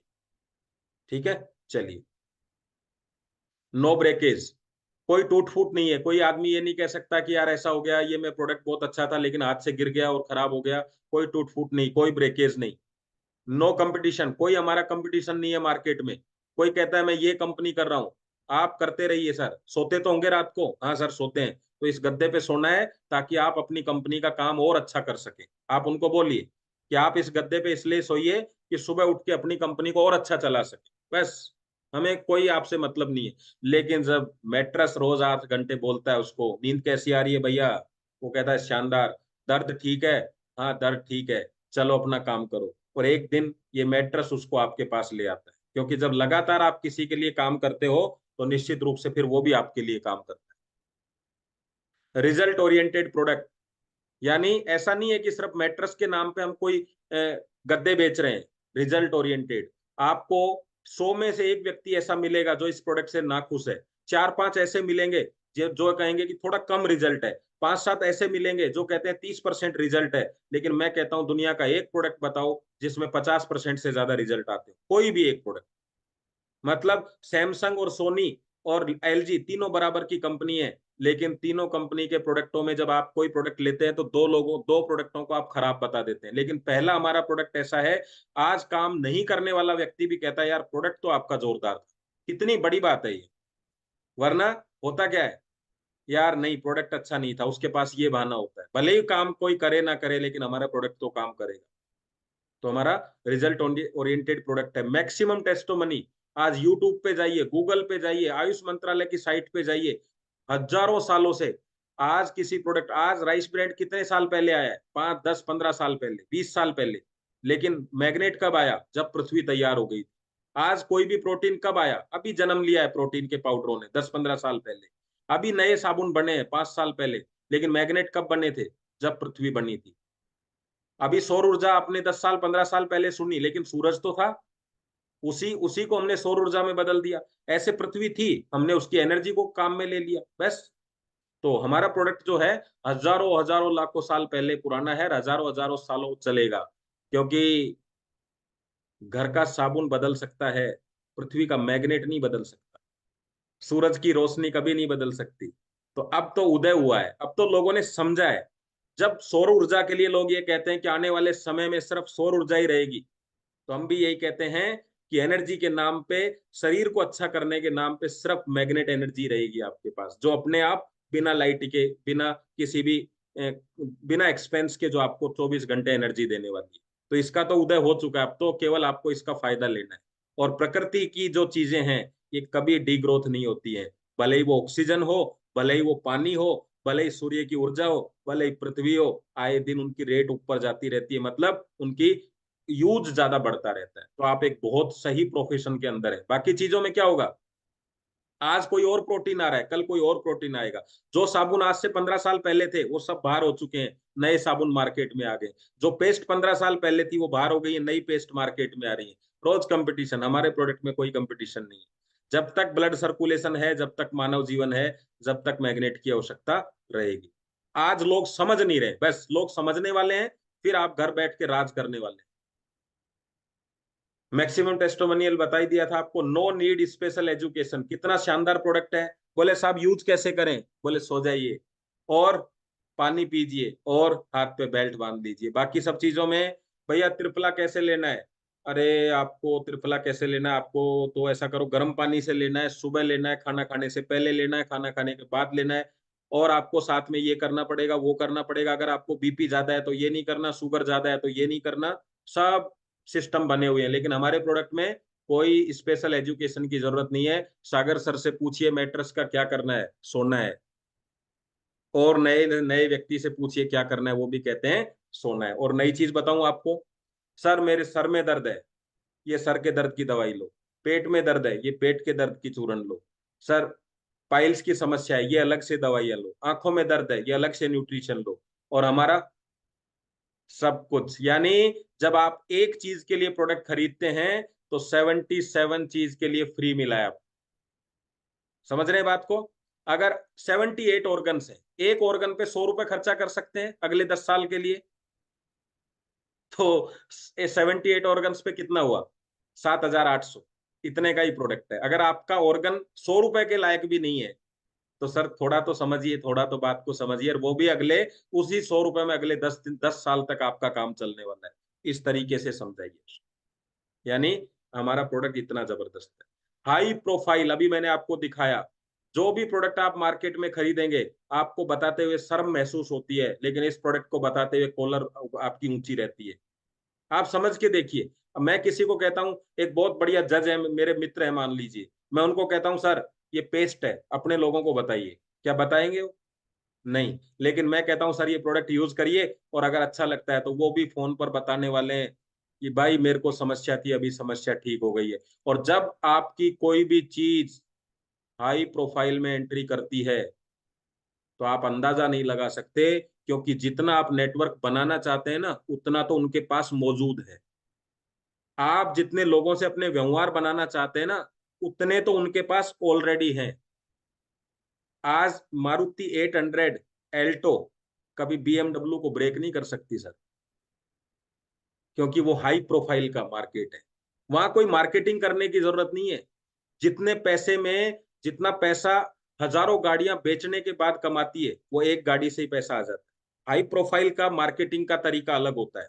[SPEAKER 1] ठीक है, चलिए। नो ब्रेकेज, कोई टूट फूट नहीं है। कोई आदमी ये नहीं कह सकता कि यार ऐसा हो गया, ये मैं प्रोडक्ट बहुत अच्छा था लेकिन हाथ से गिर गया और खराब हो गया। कोई टूट फूट नहीं, कोई ब्रेकेज नहीं। नो कंपटीशन, कोई हमारा कंपटीशन नहीं है मार्केट में। कोई कहता है मैं ये कंपनी कर रहा हूँ, आप करते रहिए सर। सोते तो होंगे रात को? हाँ सर सोते हैं। तो इस गद्दे पे सोना है ताकि आप अपनी कंपनी का काम और अच्छा कर सके। आप उनको बोलिए कि आप इस गद्दे पे इसलिए सोइए कि सुबह उठ के अपनी कंपनी को और अच्छा चला सके, बस। हमें कोई आपसे मतलब नहीं है। लेकिन जब मैट्रेस रोज 8 घंटे बोलता है उसको नींद कैसी आ रही है भैया, वो कहता है शानदार। दर्द ठीक है? हाँ दर्द ठीक है, चलो अपना काम करो। और एक दिन ये मैट्रेस उसको आपके पास ले आता है, क्योंकि जब लगातार आप किसी के लिए काम करते हो तो निश्चित रूप से फिर वो भी आपके लिए काम करता है। रिजल्ट ओरिएंटेड प्रोडक्ट, यानी ऐसा नहीं है कि सिर्फ मैट्रेस के नाम पे हम कोई गद्दे बेच रहे हैं। रिजल्ट ओरिएंटेड, आपको 100 में से एक व्यक्ति ऐसा मिलेगा जो इस प्रोडक्ट से नाखुश है। 4-5 ऐसे मिलेंगे जो जो कहेंगे कि थोड़ा कम रिजल्ट है। 5-7 ऐसे मिलेंगे जो कहते हैं 30% रिजल्ट है। लेकिन मैं कहता हूं दुनिया का एक प्रोडक्ट बताओ जिसमें 50% से ज्यादा रिजल्ट आते हो, कोई भी एक प्रोडक्ट। मतलब सैमसंग और सोनी और एलजी तीनों बराबर की कंपनी है, लेकिन तीनों कंपनी के प्रोडक्टों में जब आप कोई प्रोडक्ट लेते हैं तो दो प्रोडक्टों को आप खराब बता देते हैं। लेकिन पहला हमारा प्रोडक्ट ऐसा है, आज काम नहीं करने वाला व्यक्ति भी कहता है यार प्रोडक्ट तो आपका जोरदार था। कितनी बड़ी बात है ये। वरना होता क्या है, यार नहीं प्रोडक्ट अच्छा नहीं था, उसके पास ये बहाना होता है। भले ही काम कोई करे ना करे लेकिन हमारा प्रोडक्ट तो काम करेगा। तो हमारा रिजल्ट ओरिएंटेड प्रोडक्ट है। मैक्सिमम टेस्टोमनी, आज यूट्यूब पे जाइए, गूगल पे जाइए, आयुष मंत्रालय की साइट पे जाइए, हजारों सालों से आज किसी प्रोडक्ट, आज राइस ब्रांड कितने साल पहले आया है? 5, 10, 15 साल पहले, 20 साल पहले। लेकिन मैग्नेट कब आया? जब पृथ्वी तैयार हो गई। आज कोई भी प्रोटीन कब आया? अभी जन्म लिया है प्रोटीन के पाउडरों ने 10, 15 साल पहले। अभी नए साबुन बने हैं 5 साल पहले। लेकिन मैग्नेट कब बने थे? जब पृथ्वी बनी थी। अभी सौर ऊर्जा आपने 10 साल 15 साल पहले सुनी, लेकिन सूरज तो था। उसी उसी को हमने सौर ऊर्जा में बदल दिया। ऐसे पृथ्वी थी, हमने उसकी एनर्जी को काम में ले लिया, बस। तो हमारा प्रोडक्ट जो है हजारों हजारों लाखों साल पहले पुराना है, हजारों हजारों सालों चलेगा। क्योंकि घर का साबुन बदल सकता है, पृथ्वी का मैग्नेट नहीं बदल सकता। सूरज की रोशनी कभी नहीं बदल सकती। तो अब तो उदय हुआ है, अब तो लोगों ने समझा है। जब सौर ऊर्जा के लिए लोग ये कहते हैं कि आने वाले समय में सिर्फ सौर ऊर्जा ही रहेगी, तो हम भी यही कहते हैं कि एनर्जी के नाम पे, शरीर को अच्छा करने के नाम पे सिर्फ मैग्नेट एनर्जी रहेगी आपके पास, जो अपने आप बिना लाइट के, बिना किसी भी बिना एक्सपेंस के जो आपको 24 घंटे एनर्जी देने वाली है। तो इसका तो उदय हो चुका है, अब तो केवल आपको इसका फायदा लेना है। और प्रकृति की जो चीजें हैं ये कभी डीग्रोथ नहीं होती है। भले ही वो ऑक्सीजन हो, भले ही वो पानी हो, भले ही सूर्य की ऊर्जा हो, भले ही पृथ्वी हो, आए दिन उनकी रेट ऊपर जाती रहती है। मतलब उनकी यूज ज्यादा बढ़ता रहता है। तो आप एक बहुत सही प्रोफेशन के अंदर है। बाकी चीजों में क्या होगा, आज कोई और प्रोटीन आ रहा है, कल कोई और प्रोटीन आएगा। जो साबुन आज से 15 साल पहले थे वो सब बाहर हो चुके हैं, नए साबुन मार्केट में आ गए। जो पेस्ट 15 साल पहले थी वो बाहर हो गई है, नई पेस्ट मार्केट में आ रही है। रोज कंपटीशन, हमारे प्रोडक्ट में कोई कंपटीशन नहीं है। जब तक ब्लड सर्कुलेशन है, जब तक मानव जीवन है, जब तक मैग्नेट की आवश्यकता रहेगी। आज लोग समझ नहीं रहे, बस लोग समझने वाले हैं, फिर आप घर बैठ के राज करने वाले हैं। मैक्सिमम टेस्टोमोनियल बता ही दिया था आपको। नो नीड स्पेशल एजुकेशन, कितना शानदार प्रोडक्ट है। बोले साहब यूज कैसे करें? बोले सो जाइए और पानी पीजिए और हाथ पे बेल्ट बांध लीजिए। बाकी सब चीजों में, भैया त्रिफला कैसे लेना है? अरे आपको त्रिफला कैसे लेना है? आपको तो ऐसा करो, गर्म पानी से लेना है, सुबह लेना है, खाना खाने से पहले लेना है, खाना खाने के बाद लेना है। और आपको साथ में ये करना पड़ेगा, वो करना पड़ेगा। अगर आपको बीपी ज्यादा है तो ये नहीं करना, शुगर ज्यादा है तो ये नहीं करना। सब सिस्टम बने हुए हैं। लेकिन हमारे प्रोडक्ट में कोई स्पेशल एजुकेशन की जरूरत नहीं है। सागर सर से पूछिए मैट्रेस का क्या करना है, सोना है। और नए नए व्यक्ति से पूछिए क्या करना है, वो भी कहते हैं सोना है। और नई चीज बताऊं आपको, सर मेरे सर में दर्द है, ये सर के दर्द की दवाई लो। पेट में दर्द है, ये पेट के दर्द की चूरन लो। सर पाइल्स की समस्या है, ये अलग से दवाइयाँ लो। आंखों में दर्द है, ये अलग से न्यूट्रिशन लो। और हमारा सब कुछ, यानी जब आप एक चीज के लिए प्रोडक्ट खरीदते हैं तो 77 चीज के लिए फ्री मिला है आपको। समझ रहे हैं बात को? अगर 78 ऑर्गन्स है, एक ऑर्गन पे 100 रुपए खर्चा कर सकते हैं अगले 10 साल के लिए, तो 78 ऑर्गन्स पे कितना हुआ? 7,800। इतने का ही प्रोडक्ट है। अगर आपका ऑर्गन 100 रुपए के लायक भी नहीं है तो सर थोड़ा तो समझिए, थोड़ा तो बात को समझिए, और वो भी अगले उसी 100 रुपए में अगले 10 साल तक आपका काम चलने वाला है। इस तरीके से समझाइए। यानी हमारा प्रोडक्ट इतना जबरदस्त है, हाई प्रोफाइल। अभी मैंने आपको दिखाया, जो भी प्रोडक्ट आप मार्केट में खरीदेंगे आपको बताते हुए शर्म महसूस होती है, लेकिन इस प्रोडक्ट को बताते हुए कॉलर आपकी ऊंची रहती है। आप समझ के देखिए। अब मैं किसी को कहता हूं, एक बहुत बढ़िया जज है, मेरे मित्र है मान लीजिए, मैं उनको कहता हूं सर ये पेस्ट है, अपने लोगों को बताइए, क्या बताएंगे वो? नहीं। लेकिन मैं कहता हूं सर ये प्रोडक्ट यूज करिए, और अगर अच्छा लगता है तो वो भी फोन पर बताने वाले हैं कि भाई मेरे को समस्या थी, अभी समस्या ठीक हो गई है। और जब आपकी कोई भी चीज हाई प्रोफाइल में एंट्री करती है तो आप अंदाजा नहीं लगा सकते, क्योंकि जितना आप नेटवर्क बनाना चाहते हैं ना उतना तो उनके पास मौजूद है। आप जितने लोगों से अपने व्यवहार बनाना चाहते हैं ना उतने तो उनके पास ऑलरेडी हैं। आज मारुति 800 एल्टो कभी बीएमडब्ल्यू को ब्रेक नहीं कर सकती सर, क्योंकि वो हाई प्रोफाइल का मार्केट है। वहां कोई मार्केटिंग करने की जरूरत नहीं है। जितने पैसे में जितना पैसा हजारों गाड़ियां बेचने के बाद कमाती है, वो एक गाड़ी से ही पैसा आ जाता है। हाई प्रोफाइल का मार्केटिंग का तरीका अलग होता है।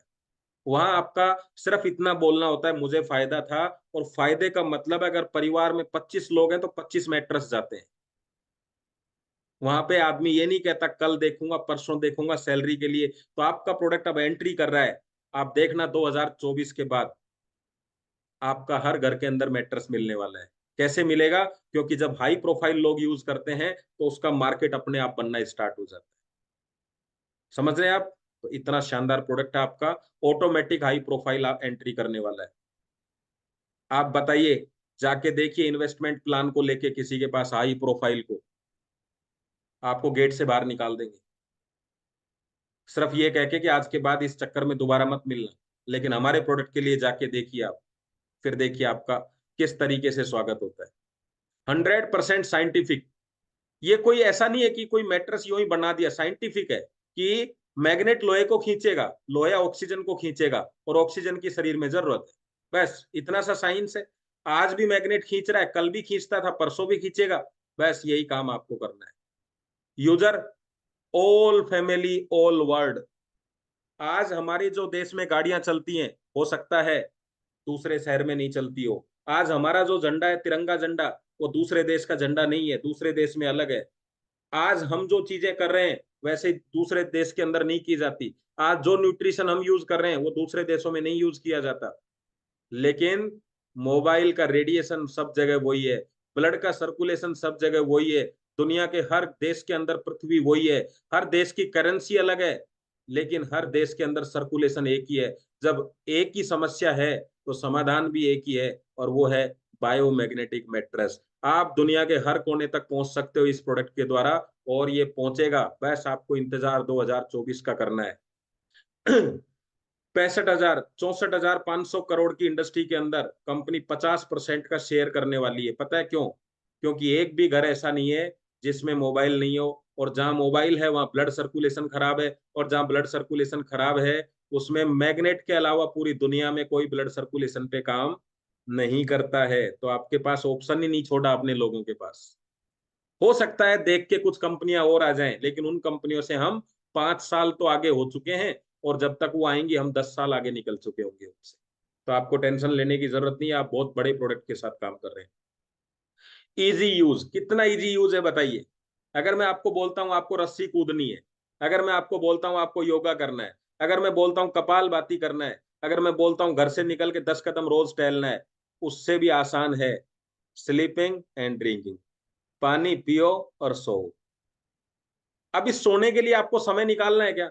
[SPEAKER 1] वहां आपका सिर्फ इतना बोलना होता है मुझे फायदा था, और फायदे का मतलब अगर परिवार में 25 लोग हैं तो 25 मैट्रेस जाते हैं। वहां पे आदमी ये नहीं कहता कल देखूंगा परसों देखूंगा सैलरी के लिए। तो आपका प्रोडक्ट अब एंट्री कर रहा है, आप देखना 2024 के बाद आपका हर घर के अंदर मैट्रेस मिलने वाला है। कैसे मिलेगा? क्योंकि जब हाई प्रोफाइल लोग यूज करते हैं तो उसका मार्केट अपने आप बनना स्टार्ट हो जाता है। समझ रहे हैं आप? तो इतना शानदार प्रोडक्ट है आपका, ऑटोमेटिक हाई प्रोफाइल आप एंट्री करने वाला है। आप बताइए, जाके देखिए इन्वेस्टमेंट प्लान को लेके किसी के पास हाई प्रोफाइल को, आपको गेट से बाहर निकाल देंगे, सिर्फ ये कह के कि आज के बाद इस चक्कर में दोबारा मत मिलना। लेकिन हमारे प्रोडक्ट के लिए जाके देखिए आप, फिर देखिए आपका किस तरीके से स्वागत होता है। 100% साइंटिफिक। ये कोई ऐसा नहीं है कि कोई मैट्रेस यूं ही बना दिया, साइंटिफिक है कि मैग्नेट लोहे को खींचेगा, लोहा ऑक्सीजन को खींचेगा, और ऑक्सीजन की शरीर में जरूरत है, बस इतना सा साइंस है। आज भी मैग्नेट खींच रहा है, कल भी खींचता था, परसों भी खींचेगा। बस यही काम आपको करना है। User all family all world. आज हमारे जो देश में गाड़ियां चलती हैं, हो सकता है दूसरे शहर में नहीं चलती हो। आज हमारा जो झंडा है तिरंगा झंडा, वो दूसरे देश का झंडा नहीं है, दूसरे देश में अलग है। आज हम जो चीजें कर रहे हैं वैसे दूसरे देश के अंदर नहीं की जाती। आज जो न्यूट्रिशन हम यूज कर रहे हैं वो दूसरे देशों में नहीं यूज किया जाता। लेकिन मोबाइल का रेडिएशन सब जगह वही है, ब्लड का सर्कुलेशन सब जगह वही है, दुनिया के हर देश के अंदर पृथ्वी वही है। हर देश की करेंसी अलग है, लेकिन हर देश के अंदर सर्कुलेशन एक ही है। जब एक ही समस्या है तो समाधान भी एक ही है, और वो है बायोमैग्नेटिक मैट्रेस। आप दुनिया के हर कोने तक पहुंच सकते हो इस प्रोडक्ट के द्वारा, और ये पहुंचेगा, बस आपको इंतजार 2024 का करना है। 65,000 64,500 करोड़ की इंडस्ट्री के अंदर कंपनी 50% का शेयर करने वाली है। पता है क्यों? क्योंकि एक भी घर ऐसा नहीं है जिसमें मोबाइल नहीं हो, और जहां मोबाइल है वहां ब्लड सर्कुलेशन खराब है, और जहां ब्लड सर्कुलेशन खराब है उसमें मैग्नेट के अलावा पूरी दुनिया में कोई ब्लड सर्कुलेशन पे काम नहीं करता है। तो आपके पास ऑप्शन ही नहीं छोड़ा अपने लोगों के पास। हो सकता है देख के कुछ कंपनियां और आ जाएं, लेकिन उन कंपनियों से हम 5 साल तो आगे हो चुके हैं, और जब तक वो आएंगी हम 10 साल आगे निकल चुके होंगे उनसे। तो आपको टेंशन लेने की जरूरत नहीं है, आप बहुत बड़े प्रोडक्ट के साथ काम कर रहे हैं। इजी यूज, कितना इजी यूज है बताइए? अगर मैं आपको बोलता हूं आपको रस्सी कूदनी है, अगर मैं आपको बोलता हूं आपको योगा करना है, अगर मैं बोलता हूं कपाल भाती करना है, अगर मैं बोलता हूं घर से निकल के 10 कदम रोज टहलना है, उससे भी आसान है स्लीपिंग एंड ड्रिंकिंग। पानी पियो और सो। अभी सोने के लिए आपको समय निकालना है क्या?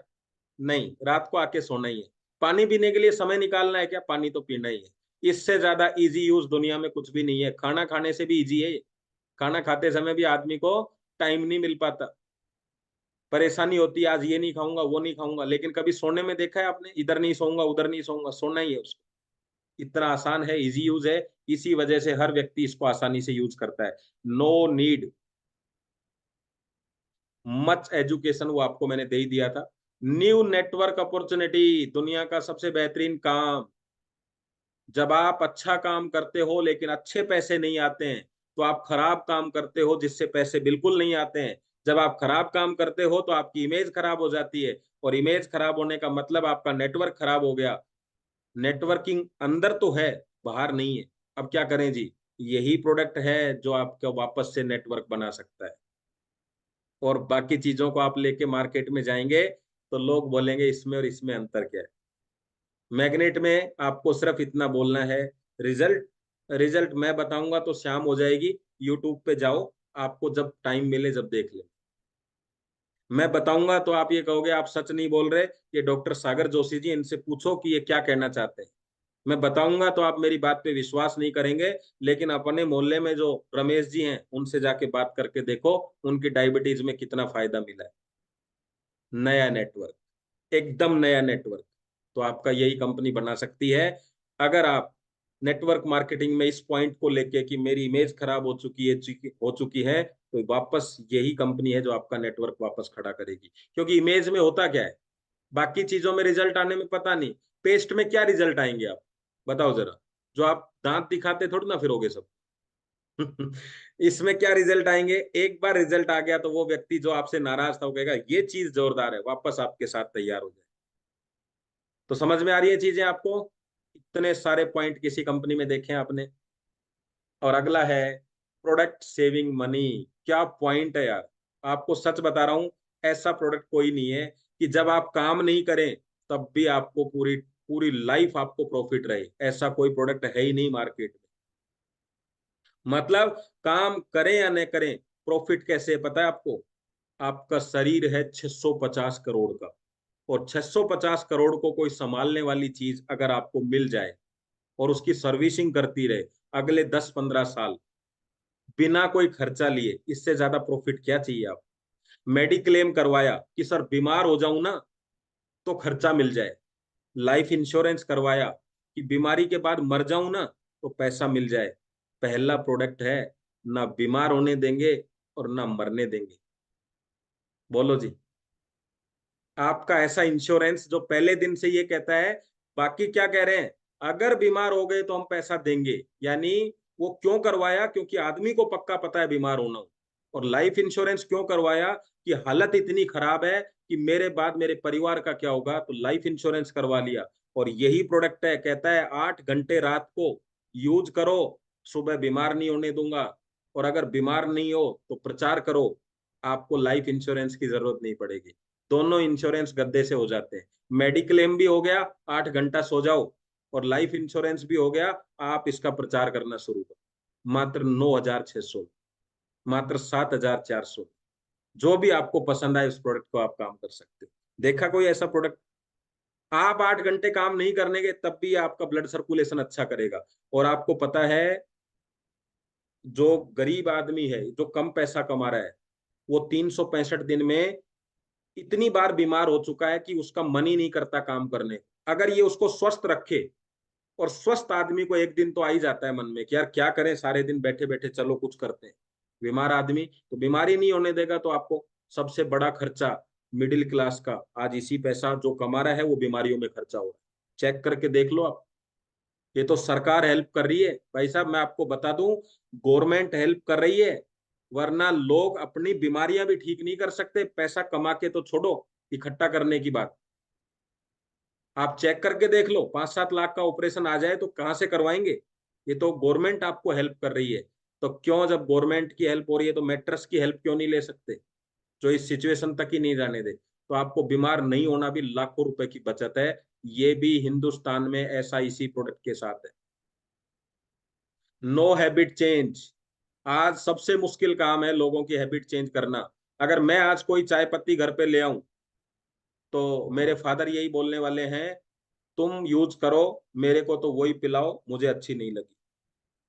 [SPEAKER 1] नहीं, रात को आके सोना ही है। पानी पीने के लिए समय निकालना है क्या? पानी तो पीना ही है। इससे ज्यादा इजी यूज दुनिया में कुछ भी नहीं है। खाना खाने से भी इजी है ये। खाना खाते समय भी आदमी को टाइम नहीं मिल पाता, परेशानी होती है, आज ये नहीं खाऊंगा वो नहीं खाऊंगा। लेकिन कभी सोने में देखा है आपने? इधर नहीं सोऊंगा उधर नहीं सोऊंगा, सोना ही है उसको। इतना आसान है, इजी यूज है। इसी वजह से हर व्यक्ति इसको आसानी से यूज करता है। नो नीड मच एजुकेशन, वो आपको मैंने दे ही दिया था। न्यू नेटवर्क अपॉर्चुनिटी, दुनिया का सबसे बेहतरीन काम। जब आप अच्छा काम करते हो लेकिन अच्छे पैसे नहीं आते हैं, तो आप खराब काम करते हो जिससे पैसे बिल्कुल नहीं आते हैं। जब आप खराब काम करते हो तो आपकी इमेज खराब हो जाती है, और इमेज खराब होने का मतलब आपका नेटवर्क खराब हो गया। नेटवर्किंग अंदर तो है, बाहर नहीं है। अब क्या करें जी? यही प्रोडक्ट है जो आपका वापस से नेटवर्क बना सकता है। और बाकी चीजों को आप लेके मार्केट में जाएंगे तो लोग बोलेंगे इसमें और इसमें अंतर क्या है। मैग्नेट में आपको सिर्फ इतना बोलना है, रिजल्ट। रिजल्ट मैं बताऊंगा तो शाम हो जाएगी, यूट्यूब पे जाओ, आपको जब टाइम मिले जब देख ले। मैं बताऊंगा तो आप ये कहोगे आप सच नहीं बोल रहे, ये डॉक्टर सागर जोशी जी, इनसे पूछो कि ये क्या कहना चाहते हैं। मैं बताऊंगा तो आप मेरी बात पे विश्वास नहीं करेंगे, लेकिन अपने मोहल्ले में जो रमेश जी हैं उनसे जाके बात करके देखो, उनकी डायबिटीज में कितना फायदा मिला है। नया नेटवर्क, एकदम नया नेटवर्क। तो आपका यही कंपनी बना सकती है। अगर आप नेटवर्क मार्केटिंग में इस पॉइंट को लेके कि मेरी इमेज खराब हो चुकी है, तो वापस यही कंपनी है जो आपका नेटवर्क वापस खड़ा करेगी। क्योंकि इमेज में होता क्या है, बाकी चीजों में रिजल्ट आने में पता नहीं, पेस्ट में क्या रिजल्ट आएंगे आप बताओ जरा। जो आप दांत दिखाते थोड़ी ना फिरोगे सब। इसमें क्या रिजल्ट आएंगे? एक बार रिजल्ट आ गया तो वो व्यक्ति जो आपसे नाराज था वो कहेगा ये चीज जोरदार है, वापस आपके साथ तैयार हो जाए। तो समझ में आ रही है चीजें आपको? इतने सारे पॉइंट किसी कंपनी में देखे आपने? और अगला है प्रोडक्ट सेविंग मनी। क्या पॉइंट है यार, आपको सच बता रहा हूं, ऐसा प्रोडक्ट कोई नहीं है कि जब आप काम नहीं करें तब भी आपको पूरी पूरी लाइफ आपको प्रॉफिट रहे। ऐसा कोई प्रोडक्ट है ही नहीं मार्केट में। मतलब काम करें या न करें, प्रॉफिट कैसे है पता है आपको? आपका शरीर है 650 करोड़ का, और 650 करोड़ को कोई संभालने वाली चीज अगर आपको मिल जाए और उसकी सर्विसिंग करती रहे अगले 10-15 साल, बिना कोई खर्चा लिए, इससे ज्यादा प्रॉफिट क्या चाहिए आप? मेडिक्लेम करवाया कि सर बीमार हो जाऊं ना तो खर्चा मिल जाए। लाइफ इंश्योरेंस करवाया कि बीमारी के बाद मर जाऊं ना तो पैसा मिल जाए। पहला प्रोडक्ट है, ना बीमार होने देंगे और ना मरने देंगे। बोलो जी। आपका ऐसा इंश्योरेंस जो पहले दिन से ये कहता है, बाकी क्या कह रहे हैं, अगर बीमार हो गए तो हम पैसा देंगे। यानी वो क्यों करवाया? क्योंकि आदमी को पक्का पता है बीमार होना हो। और लाइफ इंश्योरेंस क्यों करवाया? कि हालत इतनी खराब है कि मेरे बाद मेरे परिवार का क्या होगा, तो लाइफ इंश्योरेंस करवा लिया। और यही प्रोडक्ट है, कहता है 8 घंटे रात को यूज करो, सुबह बीमार नहीं होने दूंगा। और अगर बीमार नहीं हो तो प्रचार करो, आपको लाइफ इंश्योरेंस की जरूरत नहीं पड़ेगी। दोनों इंश्योरेंस गद्दे से हो जाते हैं। मेडिक्लेम भी हो गया, 8 घंटा सो जाओ, और लाइफ इंश्योरेंस भी हो गया, आप इसका प्रचार करना शुरू करो। मात्र 9,600, मात्र 7,400। जो भी आपको पसंद आए उस प्रोडक्ट को आप काम कर सकते हो। देखा कोई ऐसा प्रोडक्ट? आप 8 घंटे काम नहीं करने के तब भी आपका ब्लड सर्कुलेशन अच्छा करेगा। और आपको पता है, जो गरीब आदमी है जो कम पैसा कमा रहा है, वो 365 दिन में इतनी बार बीमार हो चुका है कि उसका मन ही नहीं करता काम करने। अगर ये उसको स्वस्थ रखे, और स्वस्थ आदमी को एक दिन तो आ ही जाता है मन में कि यार क्या करें, सारे दिन बैठे बैठे, चलो कुछ करते हैं। बीमार आदमी तो बीमारी नहीं होने देगा, तो आपको सबसे बड़ा खर्चा मिडिल क्लास का आज इसी पैसा जो कमा रहा है वो बीमारियों में खर्चा हो रहा है। चेक करके देख लो आप। ये तो सरकार हेल्प कर रही है भाई साहब, मैं आपको बता दूं, गवर्नमेंट हेल्प कर रही है। वरना लोग अपनी बीमारियां भी ठीक नहीं कर सकते, पैसा कमा के तो छोड़ो, इकट्ठा करने की बात। आप चेक करके देख लो, 5-7 लाख का ऑपरेशन आ जाए तो कहाँ से करवाएंगे? ये तो गवर्नमेंट आपको हेल्प कर रही है। तो क्यों, जब गवर्नमेंट की हेल्प हो रही है तो मेट्रस की हेल्प क्यों नहीं ले सकते, जो इस सिचुएशन तक ही नहीं जाने दे? तो आपको बीमार नहीं होना भी लाखों रुपए की बचत है। ये भी हिंदुस्तान में ऐसा इसी प्रोडक्ट के साथ है। No habit change. आज सबसे मुश्किल काम है लोगों की हैबिट चेंज करना। अगर मैं आज कोई चाय पत्ती घर पे ले आऊं तो मेरे फादर यही बोलने वाले हैं, तुम यूज करो, मेरे को तो वही पिलाओ, मुझे अच्छी नहीं लगी।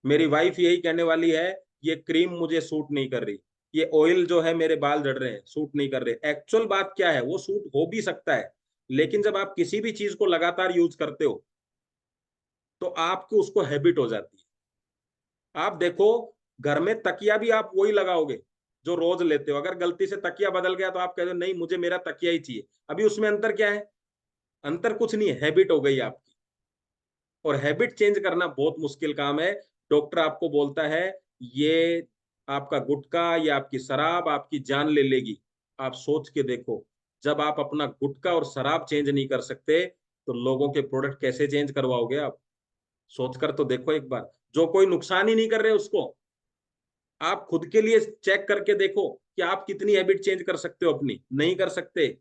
[SPEAKER 1] मेरी वाइफ यही कहने वाली है, ये क्रीम मुझे सूट नहीं कर रही, ये ऑयल जो है मेरे बाल झड़ रहे हैं, सूट नहीं कर रहे। एक्चुअल बात क्या है, वो सूट हो भी सकता है, लेकिन जब आप किसी भी चीज को लगातार यूज करते हो तो आपको उसको हैबिट हो जाती है। आप देखो, घर में तकिया भी आप वही लगाओगे, जो रोज लेते हो। अगर गलती से तकिया बदल गया तो आप कहते हो नहीं मुझे मेरा तकिया ही चाहिए। अभी उसमें अंतर क्या है? अंतर कुछ नहीं है, हैबिट हो गई आपकी। और हैबिट चेंज करना बहुत मुश्किल काम है। डॉक्टर आपको बोलता है ये आपका गुटखा या आपकी शराब आपकी जान ले लेगी। आप सोच के देखो, जब आप अपना गुटखा और शराब चेंज नहीं कर सकते तो लोगों के प्रोडक्ट कैसे चेंज करवाओगे आप? सोचकर तो देखो एक बार। जो कोई नुकसान ही नहीं कर रहे उसको आप खुद के लिए चेक करके देखो कि आप कितनी हैबिट चेंज कर सकते हो अपनी। नहीं कर सकते।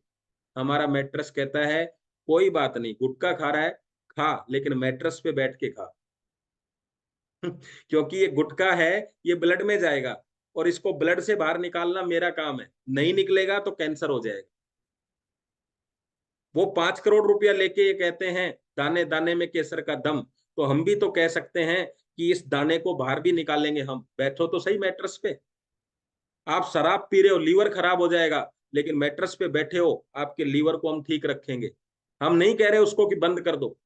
[SPEAKER 1] हमारा मैट्रेस कहता है कोई बात नहीं, गुटखा खा रहा है खा, लेकिन मैट्रेस पे बैठ के खा। क्योंकि ये गुटखा है, ये ब्लड में जाएगा और इसको ब्लड से बाहर निकालना मेरा काम है। नहीं निकलेगा तो कैंसर हो जाएगा। वो 5 करोड़ रुपया लेके ये कहते हैं दाने दाने में केसर का दम। तो हम भी तो कह सकते हैं कि इस दाने को बाहर भी निकालेंगे हम। बैठो तो सही मैट्रेस पे। आप शराब पी रहे हो, लीवर खराब हो जाएगा, लेकिन मैट्रेस पे बैठे हो, आपके लीवर को हम ठीक रखेंगे। हम नहीं कह रहे उसको कि बंद कर दो।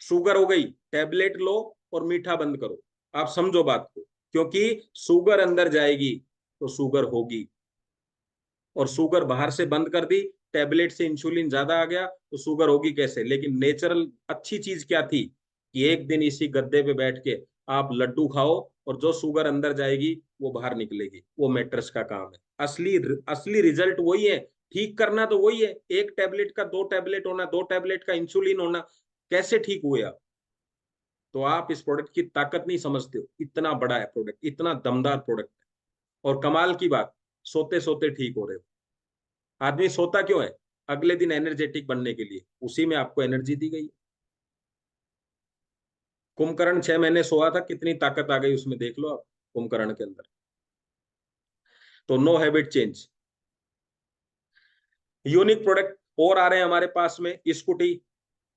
[SPEAKER 1] शुगर हो गई, टैबलेट लो और मीठा बंद करो। आप समझो बात को, क्योंकि शुगर अंदर जाएगी तो शुगर होगी। और शुगर बाहर से बंद कर दी, टैबलेट से इंसुलिन ज्यादा आ गया तो शुगर होगी कैसे? लेकिन नेचुरल अच्छी चीज क्या थी कि एक दिन इसी गद्दे पे बैठ के आप लड्डू खाओ और जो शुगर अंदर जाएगी वो बाहर निकलेगी। वो मैट्रेस का काम है। असली असली रिजल्ट वही है। ठीक करना तो वही है। एक टैबलेट का 2 टैबलेट होना, 2 टैबलेट का इंसुलिन होना। कैसे ठीक हुए आप? तो आप इस प्रोडक्ट की ताकत नहीं समझते हो। इतना बड़ा है प्रोडक्ट, इतना दमदार प्रोडक्ट है। और कमाल की बात, सोते सोते ठीक हो रहे हो। आदमी सोता क्यों है? अगले दिन एनर्जेटिक बनने के लिए। उसी में आपको एनर्जी दी गई। कुंभकर्ण 6 महीने सोया था, कितनी ताकत आ गई उसमें, देख लो आप कुंभकर्ण के अंदर। तो no habit change. Unique product और आ रहे हैं हमारे पास में। स्कूटी,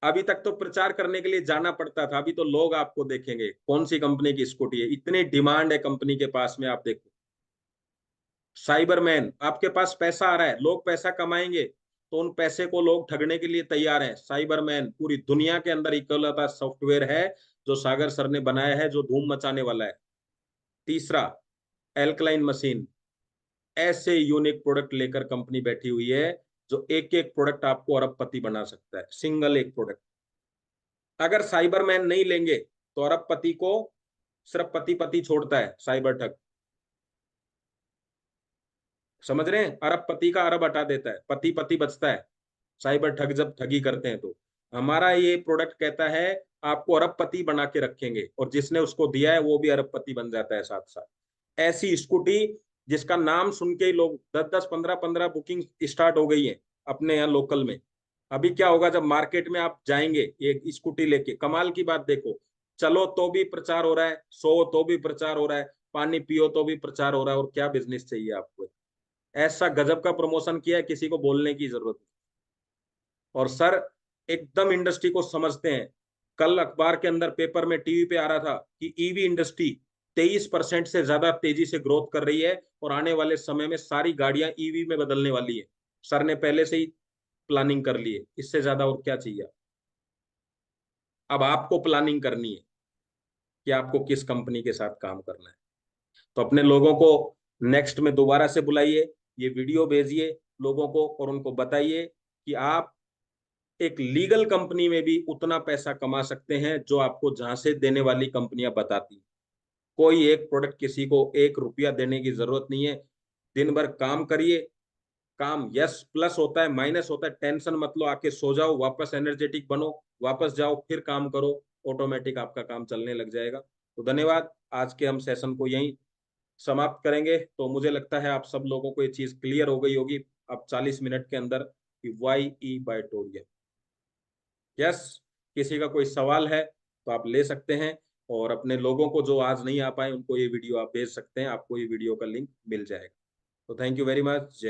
[SPEAKER 1] अभी तक तो प्रचार करने के लिए जाना पड़ता था, अभी तो लोग आपको देखेंगे कौन सी कंपनी की स्कूटी है। इतनी डिमांड है कंपनी के पास में, आप देखो। साइबरमैन, आपके पास पैसा आ रहा है, लोग पैसा कमाएंगे तो उन पैसे को लोग ठगने के लिए तैयार हैं। साइबरमैन पूरी दुनिया के अंदर इकलौता सॉफ्टवेयर है जो सागर सर ने बनाया है, जो धूम मचाने वाला है। तीसरा, एल्कलाइन मशीन। ऐसे यूनिक प्रोडक्ट लेकर कंपनी बैठी हुई है जो एक एक प्रोडक्ट आपको अरबपति बना सकता है, सिंगल एक प्रोडक्ट। अगर साइबरमैन नहीं लेंगे तो अरबपति को सिर्फ पति पति छोड़ता है साइबर ठग। समझ रहे हैं? अरबपति का अरब हटा देता है, पति पति बचता है साइबर ठग जब ठगी करते हैं। तो हमारा ये प्रोडक्ट कहता है आपको अरबपति बना के रखेंगे, और जिसने उसको दिया है वो भी अरबपति बन जाता है साथ साथ। ऐसी स्कूटी जिसका नाम सुन के ही लोग 10 10 15 15 बुकिंग स्टार्ट हो गई है अपने यहाँ लोकल में। अभी क्या होगा जब मार्केट में आप जाएंगे एक स्कूटी लेके? कमाल की बात देखो, चलो तो भी प्रचार हो रहा है, सो तो भी प्रचार हो रहा है, पानी पियो तो भी प्रचार हो रहा है। और क्या बिजनेस चाहिए आपको? ऐसा गजब का प्रमोशन किया है, किसी को बोलने की जरूरत नहीं। और सर एकदम इंडस्ट्री को समझते हैं। कल अखबार के अंदर, पेपर में, टीवी पे आ रहा था कि ईवी इंडस्ट्री 23% से ज्यादा तेजी से ग्रोथ कर रही है और आने वाले समय में सारी गाड़ियां ईवी में बदलने वाली है। सर ने पहले से ही प्लानिंग कर ली है। इससे ज्यादा और क्या चाहिए? अब आपको प्लानिंग करनी है कि आपको किस कंपनी के साथ काम करना है। तो अपने लोगों को नेक्स्ट में दोबारा से बुलाइए, ये वीडियो भेजिए लोगों को और उनको बताइए कि आप एक लीगल कंपनी में भी उतना पैसा कमा सकते हैं जो आपको जहां से देने वाली कंपनियां बताती हैं। कोई एक प्रोडक्ट किसी को 1 रुपया देने की जरूरत नहीं है। दिन भर काम करिए। काम यस प्लस होता है, माइनस होता है, टेंशन मत लो। आके सो जाओ, वापस एनर्जेटिक बनो, वापस जाओ, फिर काम करो। ऑटोमेटिक आपका काम चलने लग जाएगा। तो धन्यवाद। आज के हम सेशन को यहीं समाप्त करेंगे। तो मुझे लगता है आप सब लोगों को ये चीज क्लियर हो गई होगी अब 40 मिनट के अंदर कि वाई ई बायोटोरिया। यस, किसी का कोई सवाल है तो आप ले सकते हैं। और अपने लोगों को जो आज नहीं आ पाए उनको ये वीडियो आप भेज सकते हैं, आपको ये वीडियो का लिंक मिल जाएगा। तो थैंक यू वेरी मच। जय